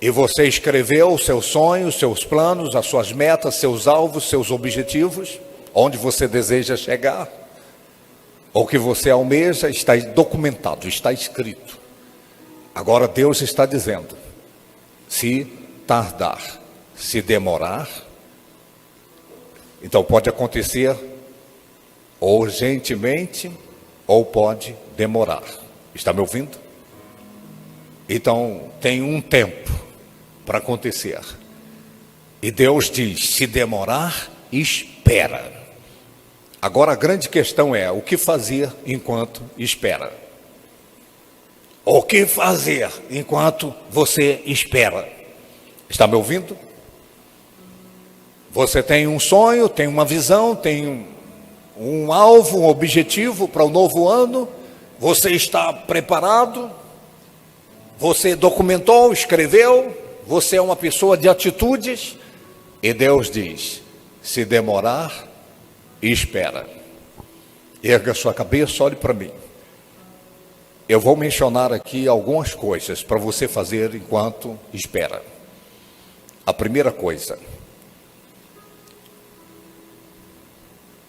[SPEAKER 2] e você escreveu os seus sonhos, seus planos, as suas metas, seus alvos, seus objetivos, onde você deseja chegar. O que você almeja está documentado, está escrito. Agora Deus está dizendo: se tardar, se demorar, então pode acontecer urgentemente ou pode demorar. Está me ouvindo? Então tem um tempo para acontecer. E Deus diz: se demorar, espera. Agora a grande questão é: o que fazer enquanto espera? O que fazer enquanto você espera? Está me ouvindo? Você tem um sonho, tem uma visão, tem um alvo, um objetivo para o novo ano. Você está preparado? Você documentou, escreveu? Você é uma pessoa de atitudes? E Deus diz: se demorar, espera. Erga sua cabeça, olhe para mim. Eu vou mencionar aqui algumas coisas para você fazer enquanto espera. A primeira coisa: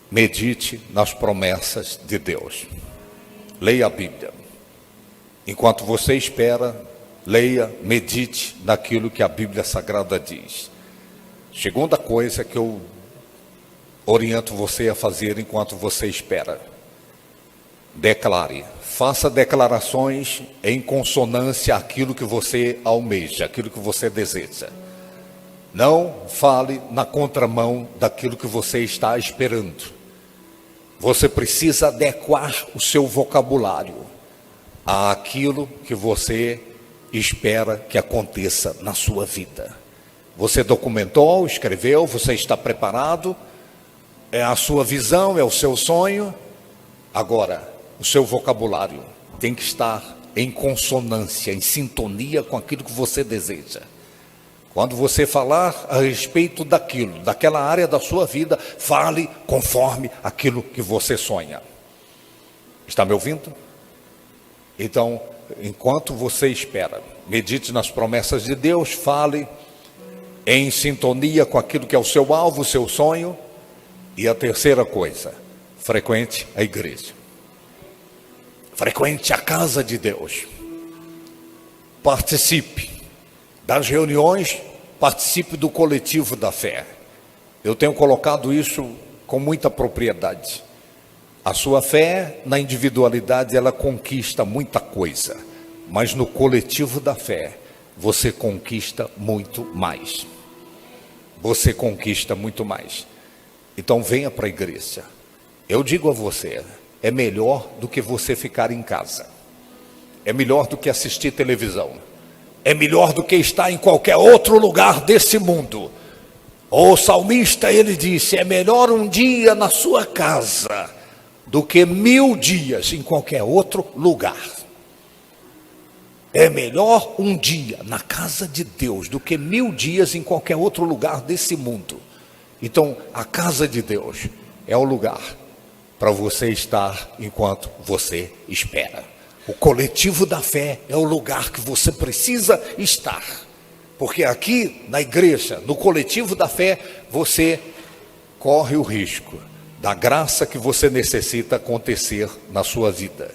[SPEAKER 2] medite nas promessas de Deus. Leia a Bíblia. Enquanto você espera, leia, medite naquilo que a Bíblia Sagrada diz. Segunda coisa que eu oriento você a fazer enquanto você espera: declare, faça declarações em consonância àquilo que você almeja, aquilo que você deseja. Não fale na contramão daquilo que você está esperando. Você precisa adequar o seu vocabulário àquilo que você espera que aconteça na sua vida. Você documentou, escreveu, você está preparado, é a sua visão, é o seu sonho. Agora, o seu vocabulário tem que estar em consonância, em sintonia com aquilo que você deseja. Quando você falar a respeito daquilo, daquela área da sua vida, fale conforme aquilo que você sonha. Está me ouvindo? Então, enquanto você espera, medite nas promessas de Deus, fale em sintonia com aquilo que é o seu alvo, o seu sonho. E a terceira coisa: frequente a igreja. Frequente a casa de Deus. Participe das reuniões, participe do coletivo da fé. Eu tenho colocado isso com muita propriedade. A sua fé na individualidade, ela conquista muita coisa, mas no coletivo da fé você conquista muito mais. Você conquista muito mais. Então venha para a igreja. Eu digo a você, é melhor do que você ficar em casa. É melhor do que assistir televisão. É melhor do que estar em qualquer outro lugar desse mundo. O salmista, ele disse: é melhor um dia na sua casa do que 1000 dias em qualquer outro lugar. É melhor um dia na casa de Deus do que 1000 dias em qualquer outro lugar desse mundo. Então, a casa de Deus é o lugar para você estar enquanto você espera. O coletivo da fé é o lugar que você precisa estar Porque aqui na igreja, no coletivo da fé, você corre o risco da graça que você necessita acontecer na sua vida,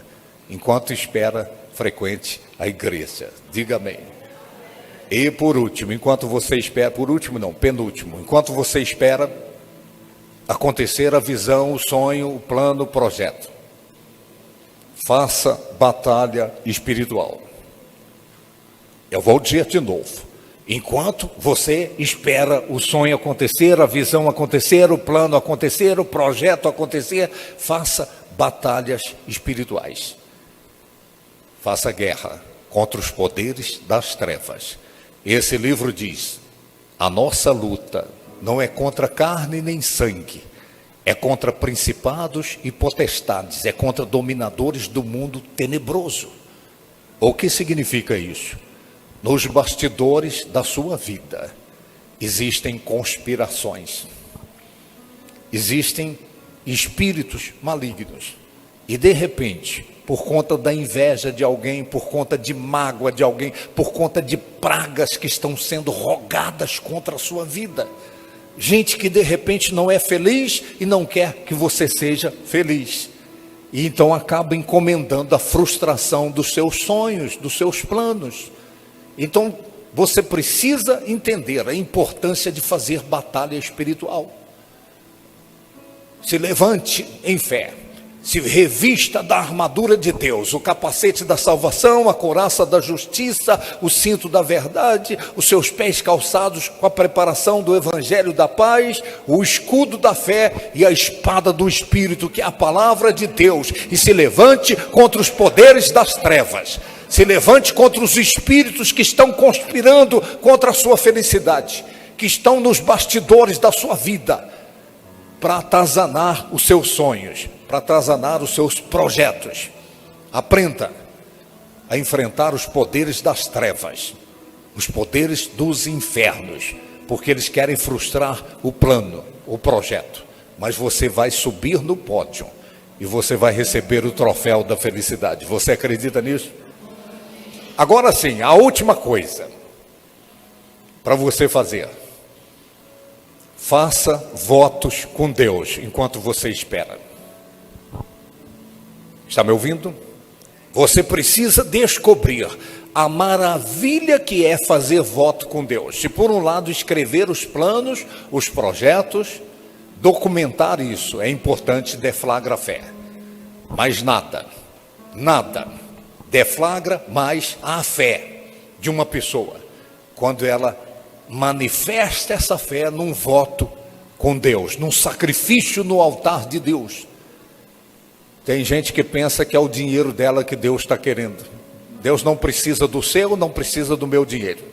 [SPEAKER 2] enquanto espera, frequente a igreja. Diga amém. E por último, enquanto você espera, por último não, penúltimo, enquanto você espera acontecer a visão, o sonho, o plano, o projeto, faça batalha espiritual. Eu vou dizer de novo. Enquanto você espera o sonho acontecer, a visão acontecer, o plano acontecer, o projeto acontecer, faça batalhas espirituais. Faça guerra contra os poderes das trevas. Esse livro diz: a nossa luta não é contra carne nem sangue, é contra principados e potestades, é contra dominadores do mundo tenebroso. O que significa isso? Nos bastidores da sua vida existem conspirações, existem espíritos malignos, e de repente, por conta da inveja de alguém, por conta de mágoa de alguém, por conta de pragas que estão sendo rogadas contra a sua vida, gente que de repente não é feliz e não quer que você seja feliz, e então acaba encomendando a frustração dos seus sonhos, dos seus planos. Então, você precisa entender a importância de fazer batalha espiritual. Se levante em fé, se revista da armadura de Deus, o capacete da salvação, a couraça da justiça, o cinto da verdade, os seus pés calçados com a preparação do evangelho da paz, o escudo da fé e a espada do Espírito, que é a palavra de Deus, e se levante contra os poderes das trevas. Se levante contra os espíritos que estão conspirando contra a sua felicidade, que estão nos bastidores da sua vida, para atazanar os seus sonhos, para atazanar os seus projetos. Aprenda a enfrentar os poderes das trevas, os poderes dos infernos, porque eles querem frustrar o plano, o projeto. Mas você vai subir no pódio e você vai receber o troféu da felicidade. Você acredita nisso? Agora sim, a última coisa para você fazer: faça votos com Deus enquanto você espera. Está me ouvindo? Você precisa descobrir a maravilha que é fazer voto com Deus. Se por um lado escrever os planos, os projetos, documentar isso é importante, deflagra a fé. Mas nada deflagra mais a fé de uma pessoa quando ela manifesta essa fé num voto com Deus, num sacrifício no altar de Deus. Tem gente que pensa que é o dinheiro dela que Deus está querendo. Deus não precisa do seu, não precisa do meu dinheiro.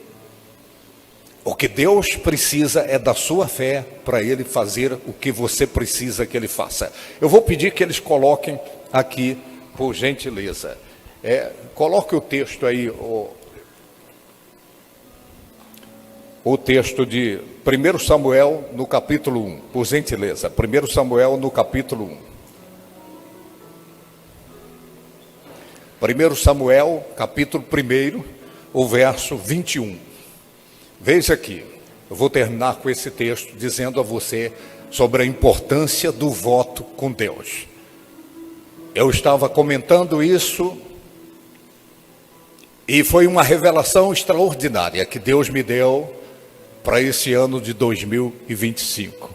[SPEAKER 2] O que Deus precisa é da sua fé para Ele fazer o que você precisa que Ele faça. Eu vou pedir que eles coloquem aqui, por gentileza. Coloque o texto aí, o texto de 1 Samuel no capítulo 1, por gentileza. 1 Samuel no capítulo 1. 1 Samuel, capítulo 1, o verso 21. Veja aqui, eu vou terminar com esse texto dizendo a você sobre a importância do voto com Deus. Eu estava comentando isso e foi uma revelação extraordinária que Deus me deu para esse ano de 2025.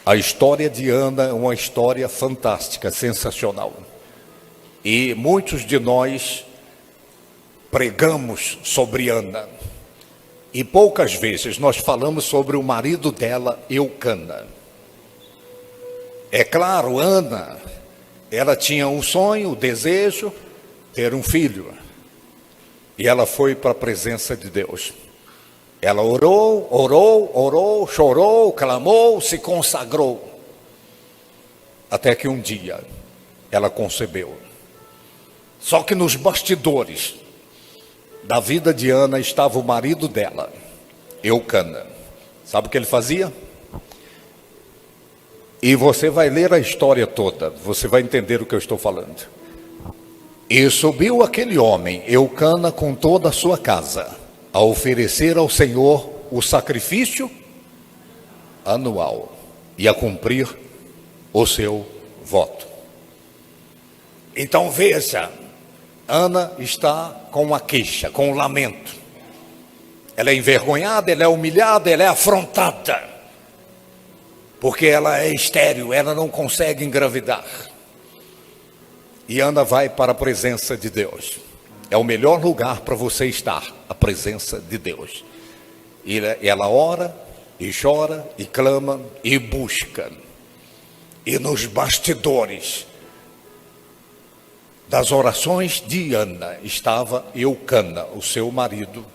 [SPEAKER 2] A história de Ana é uma história fantástica, sensacional. E muitos de nós pregamos sobre Ana. E poucas vezes nós falamos sobre o marido dela, Eucana. É claro, Ana, ela tinha um sonho, o desejo, ter um filho. E ela foi para a presença de Deus. Ela orou, chorou, clamou, se consagrou. Até que um dia ela concebeu. Só que nos bastidores da vida de Ana estava o marido dela, Eucana. Sabe o que ele fazia? E você vai ler a história toda, você vai entender o que eu estou falando. E subiu aquele homem, Eucana, com toda a sua casa, a oferecer ao Senhor o sacrifício anual e a cumprir o seu voto. Então veja, Ana está com uma queixa, com um lamento. Ela é envergonhada, ela é humilhada, ela é afrontada, porque ela é estéril, ela não consegue engravidar. E Ana vai para a presença de Deus. É o melhor lugar para você estar, a presença de Deus. E ela ora, e chora, e clama, e busca. E nos bastidores das orações de Ana estava Eucana, o seu marido,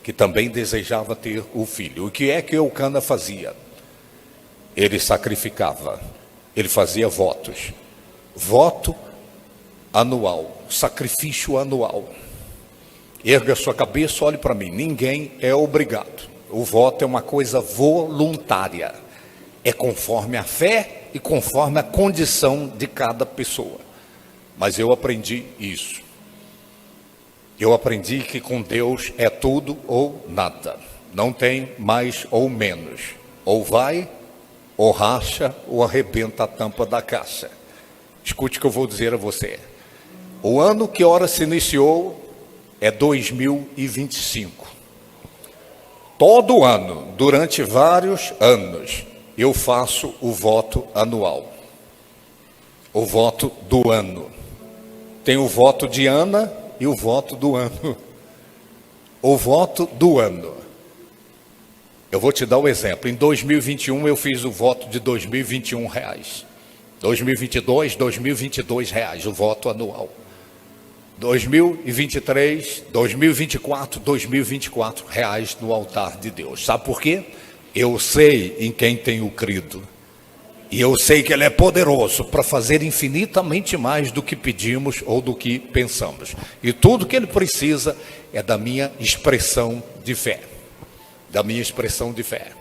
[SPEAKER 2] que também desejava ter o filho. O que é que Eucana fazia? Ele sacrificava, ele fazia votos. Voto anual, sacrifício anual. Erga sua cabeça, olhe para mim, ninguém é obrigado. O voto é uma coisa voluntária. É conforme a fé e conforme a condição de cada pessoa. Mas eu aprendi isso. Eu aprendi que com Deus é tudo ou nada. Não tem mais ou menos. Ou vai, ou racha, ou arrebenta a tampa da caixa. Escute o que eu vou dizer a você. O ano que ora se iniciou é 2025. Todo ano, durante vários anos, eu faço o voto anual. O voto do ano. Tem o voto de Ana e o voto do ano. O voto do ano. Eu vou te dar um exemplo. Em 2021 eu fiz o voto de R$2021. 2022, R$2022, o voto anual. 2023, 2024, R$2024 no altar de Deus. Sabe por quê? Eu sei em quem tenho crido. E eu sei que Ele é poderoso para fazer infinitamente mais do que pedimos ou do que pensamos. E tudo que Ele precisa é da minha expressão de fé. Da minha expressão de fé.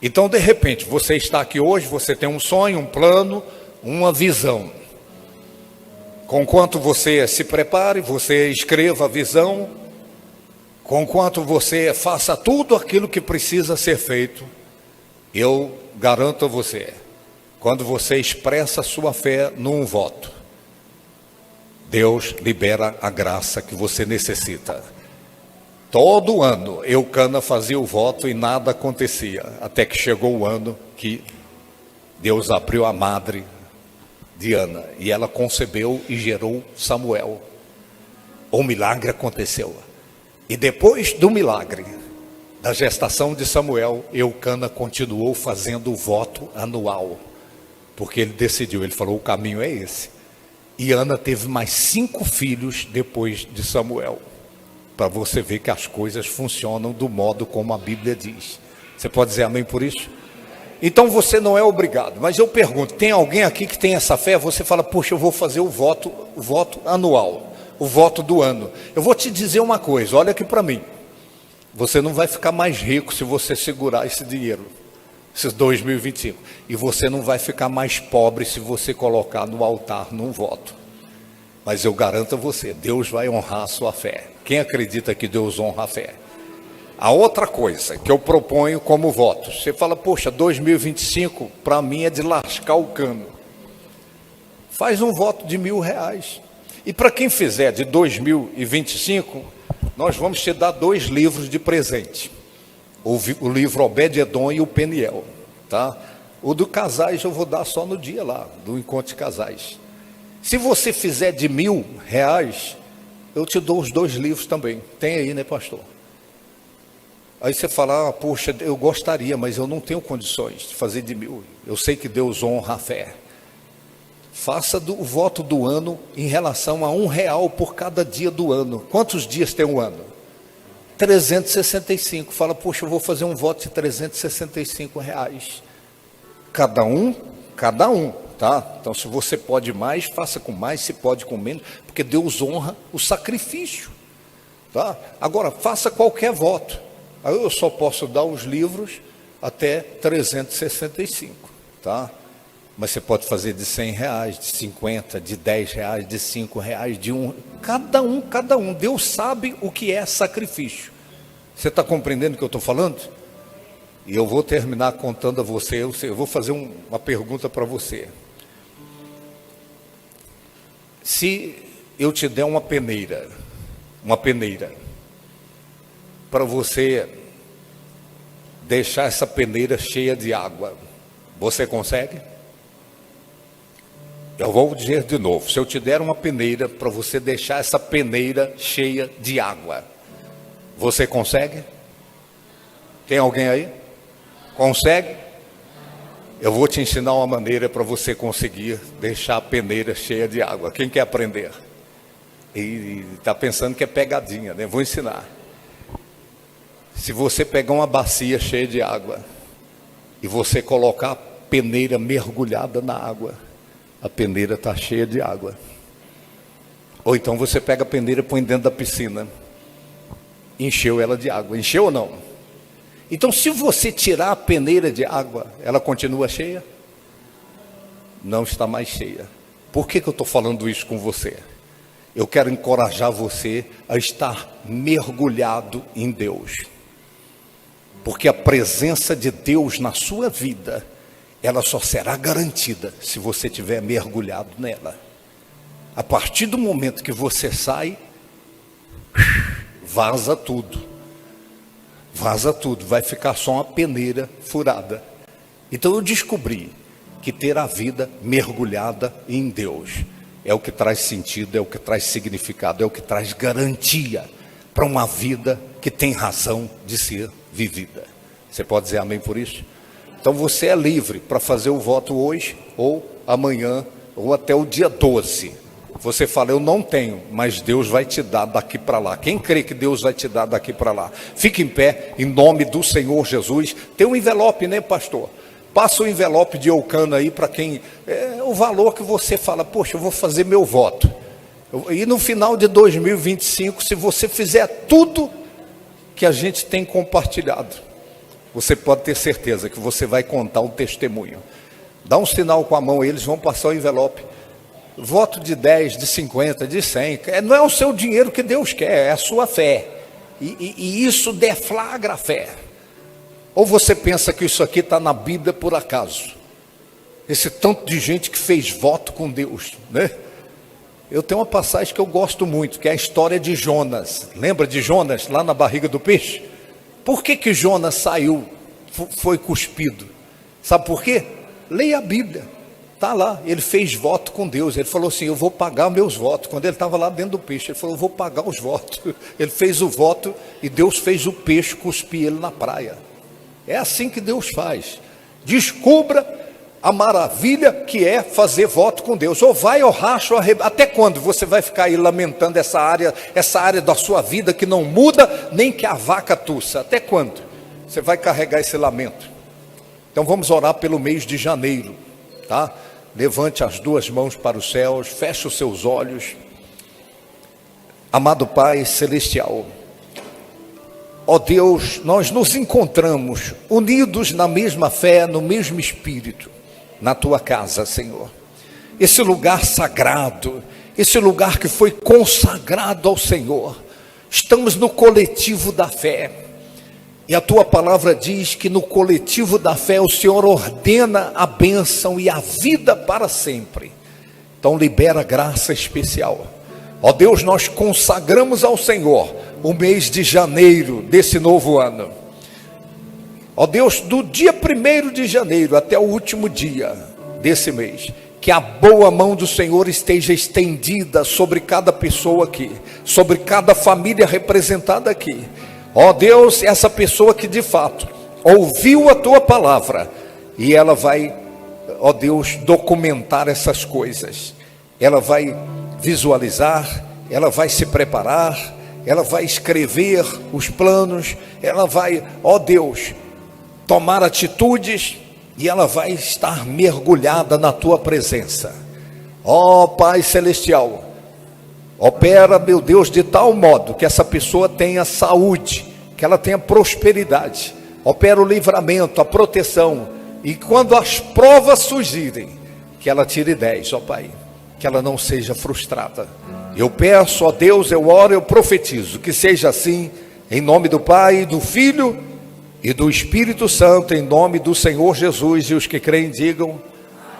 [SPEAKER 2] Então, de repente, você está aqui hoje, você tem um sonho, um plano, uma visão. Conquanto você se prepare, você escreva a visão, conquanto você faça tudo aquilo que precisa ser feito, eu garanto a você, quando você expressa a sua fé num voto, Deus libera a graça que você necessita. Todo ano Eucana fazia o voto e nada acontecia, até que chegou o ano que Deus abriu a madre de Ana, e ela concebeu e gerou Samuel. O milagre aconteceu. E depois do milagre, da gestação de Samuel, Eucana continuou fazendo o voto anual, porque ele decidiu, ele falou, o caminho é esse. E Ana teve mais 5 filhos depois de Samuel, para você ver que as coisas funcionam do modo como a Bíblia diz. Você pode dizer amém por isso? Então você não é obrigado, mas eu pergunto, tem alguém aqui que tem essa fé? Você fala, puxa, eu vou fazer o voto anual, o voto do ano. Eu vou te dizer uma coisa, olha aqui para mim. Você não vai ficar mais rico se você segurar esse dinheiro, esses 2025. E você não vai ficar mais pobre se você colocar no altar num voto. Mas eu garanto a você, Deus vai honrar a sua fé. Quem acredita que Deus honra a fé? A outra coisa que eu proponho como voto, você fala, poxa, 2025 para mim é de lascar o cano. Faz um voto de R$1.000. E para quem fizer de 2025, nós vamos te dar 2 livros de presente. O livro Obed-Edom e o Peniel, tá? O do casais eu vou dar só no dia lá, do encontro de casais. Se você fizer de R$1.000, eu te dou os 2 livros também. Tem aí, né, pastor? Aí você fala, poxa, eu gostaria, mas eu não tenho condições de fazer de 1.000. Eu sei que Deus honra a fé. Faça o voto do ano em relação a R$1 por cada dia do ano. Quantos dias tem um ano? 365. Fala, poxa, eu vou fazer um voto de R$365. Cada um, tá? Então, se você pode mais, faça com mais, se pode com menos, porque Deus honra o sacrifício, tá? Agora, faça qualquer voto. Aí eu só posso dar os livros até 365, tá? Mas você pode fazer de R$100, de 50, de R$10, de R$5, de 1. Cada um. Deus sabe o que é sacrifício. Você está compreendendo o que eu estou falando? E eu vou terminar contando a você, eu vou fazer uma pergunta para você. Se eu te der uma peneira, para você deixar essa peneira cheia de água, você consegue? Eu vou dizer de novo, se eu te der uma peneira para você deixar essa peneira cheia de água, você consegue? Tem alguém aí? Consegue? Eu vou te ensinar uma maneira para você conseguir deixar a peneira cheia de água. Quem quer aprender? E está pensando que é pegadinha, né? Vou ensinar. Se você pegar uma bacia cheia de água e você colocar a peneira mergulhada na água, a peneira está cheia de água. Ou então você pega a peneira e põe dentro da piscina, encheu ela de água. Encheu ou não? Então, se você tirar a peneira de água, ela continua cheia? Não está mais cheia. Por que eu estou falando isso com você? Eu quero encorajar você a estar mergulhado em Deus. Porque a presença de Deus na sua vida, ela só será garantida se você estiver mergulhado nela. A partir do momento que você sai, vaza tudo, vai ficar só uma peneira furada. Então eu descobri que ter a vida mergulhada em Deus é o que traz sentido, é o que traz significado, é o que traz garantia para uma vida que tem razão de ser vivida. Você pode dizer amém por isso? Então você é livre para fazer o voto hoje, ou amanhã, ou até o dia 12. Você fala, eu não tenho, mas Deus vai te dar daqui para lá. Quem crê que Deus vai te dar daqui para lá? Fique em pé, em nome do Senhor Jesus. Tem um envelope, né, pastor? Passa o envelope de Eucana aí para quem... o valor que você fala, poxa, eu vou fazer meu voto. E no final de 2025, se você fizer tudo que a gente tem compartilhado, você pode ter certeza que você vai contar um testemunho. Dá um sinal com a mão, eles vão passar o envelope. Voto de 10, de 50, de 100. Não é o seu dinheiro que Deus quer, é a sua fé. E isso deflagra a fé. Ou você pensa que isso aqui está na Bíblia por acaso? Esse tanto de gente que fez voto com Deus, né? Eu tenho uma passagem que eu gosto muito, que é a história de Jonas. Lembra de Jonas lá na barriga do peixe? Por que Jonas saiu, foi cuspido? Sabe por quê? Leia a Bíblia. Está lá, ele fez voto com Deus. Ele falou assim, eu vou pagar meus votos. Quando ele estava lá dentro do peixe, ele falou, eu vou pagar os votos. Ele fez o voto e Deus fez o peixe cuspir ele na praia. É assim que Deus faz. Descubra a maravilha que é fazer voto com Deus. Ou vai ou racha ou arrebenta. Até quando você vai ficar aí lamentando essa área da sua vida que não muda, nem que a vaca tussa? Até quando você vai carregar esse lamento? Então vamos orar pelo mês de janeiro, tá? Levante as duas mãos para os céus, feche os seus olhos. Amado Pai Celestial, ó Deus, nós nos encontramos unidos na mesma fé, no mesmo espírito, na Tua casa, Senhor. Esse lugar sagrado, esse lugar que foi consagrado ao Senhor. Estamos no coletivo da fé. E a Tua palavra diz que no coletivo da fé o Senhor ordena a bênção e a vida para sempre. Então libera graça especial. Ó Deus, nós consagramos ao Senhor o mês de janeiro desse novo ano. Ó Deus, do dia 1º de janeiro até o último dia desse mês, que a boa mão do Senhor esteja estendida sobre cada pessoa aqui, sobre cada família representada aqui. Ó Deus, essa pessoa que de fato ouviu a Tua palavra, e ela vai, ó Deus, documentar essas coisas. Ela vai visualizar, ela vai se preparar, ela vai escrever os planos, ela vai, ó Deus, tomar atitudes, e ela vai estar mergulhada na Tua presença. Ó Pai Celestial, opera, meu Deus, de tal modo que essa pessoa tenha saúde, que ela tenha prosperidade. Opera o livramento, a proteção. E quando as provas surgirem, que ela tire 10, ó Pai. Que ela não seja frustrada. Eu peço, ó Deus, eu oro, eu profetizo, que seja assim, Em nome do Pai, do Filho e do Espírito Santo, em nome do Senhor Jesus, e os que creem digam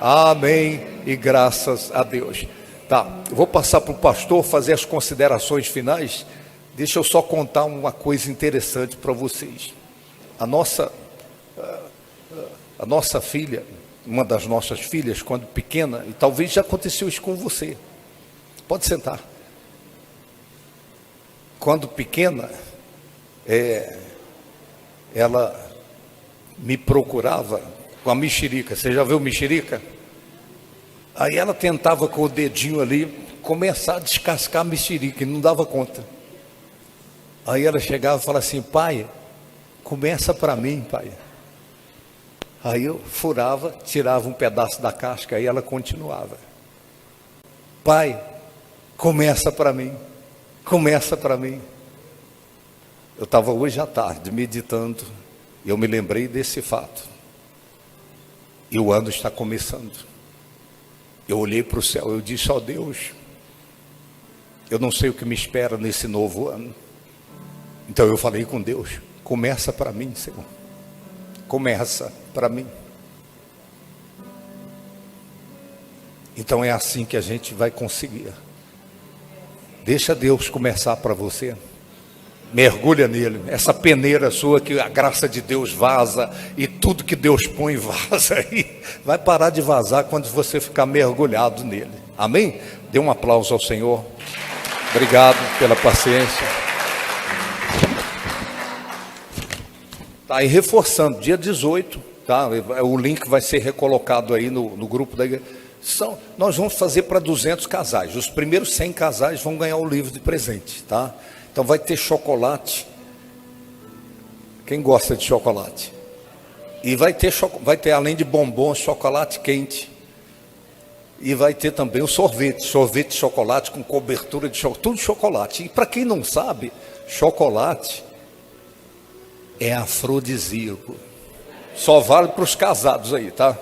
[SPEAKER 2] amém e graças a Deus. Tá, eu vou passar para o pastor fazer as considerações finais. Deixa eu só contar uma coisa interessante para vocês. A nossa filha, uma das nossas filhas, quando pequena, e talvez já aconteceu isso com você, pode sentar. Quando pequena, ela me procurava com a mexerica. Você já viu mexerica? Aí ela tentava com o dedinho ali começar a descascar a mexerica e não dava conta. Aí ela chegava e falava assim: pai, começa para mim, pai. Aí eu furava, tirava um pedaço da casca e ela continuava: pai, começa para mim, começa para mim. Eu estava hoje à tarde meditando e eu me lembrei desse fato. E o ano está começando. Eu olhei para o céu, eu disse: ó Deus, eu não sei o que me espera nesse novo ano. Então eu falei com Deus: começa para mim, Senhor. Começa para mim. Então é assim que a gente vai conseguir. Deixa Deus começar para você. Mergulha nele. Essa peneira sua que a graça de Deus vaza e tudo que Deus põe vaza aí, vai parar de vazar quando você ficar mergulhado nele. Amém? Dê um aplauso ao Senhor. Obrigado pela paciência. Tá aí reforçando, dia 18, tá? O link vai ser recolocado aí no grupo da igreja. Nós vamos fazer para 200 casais. Os primeiros 100 casais vão ganhar o livro de presente, tá? Então vai ter chocolate. Quem gosta de chocolate? E vai ter além de bombom, chocolate quente. E vai ter também o sorvete de chocolate com cobertura de chocolate, tudo chocolate. E para quem não sabe, chocolate é afrodisíaco. Só vale para os casados aí, tá?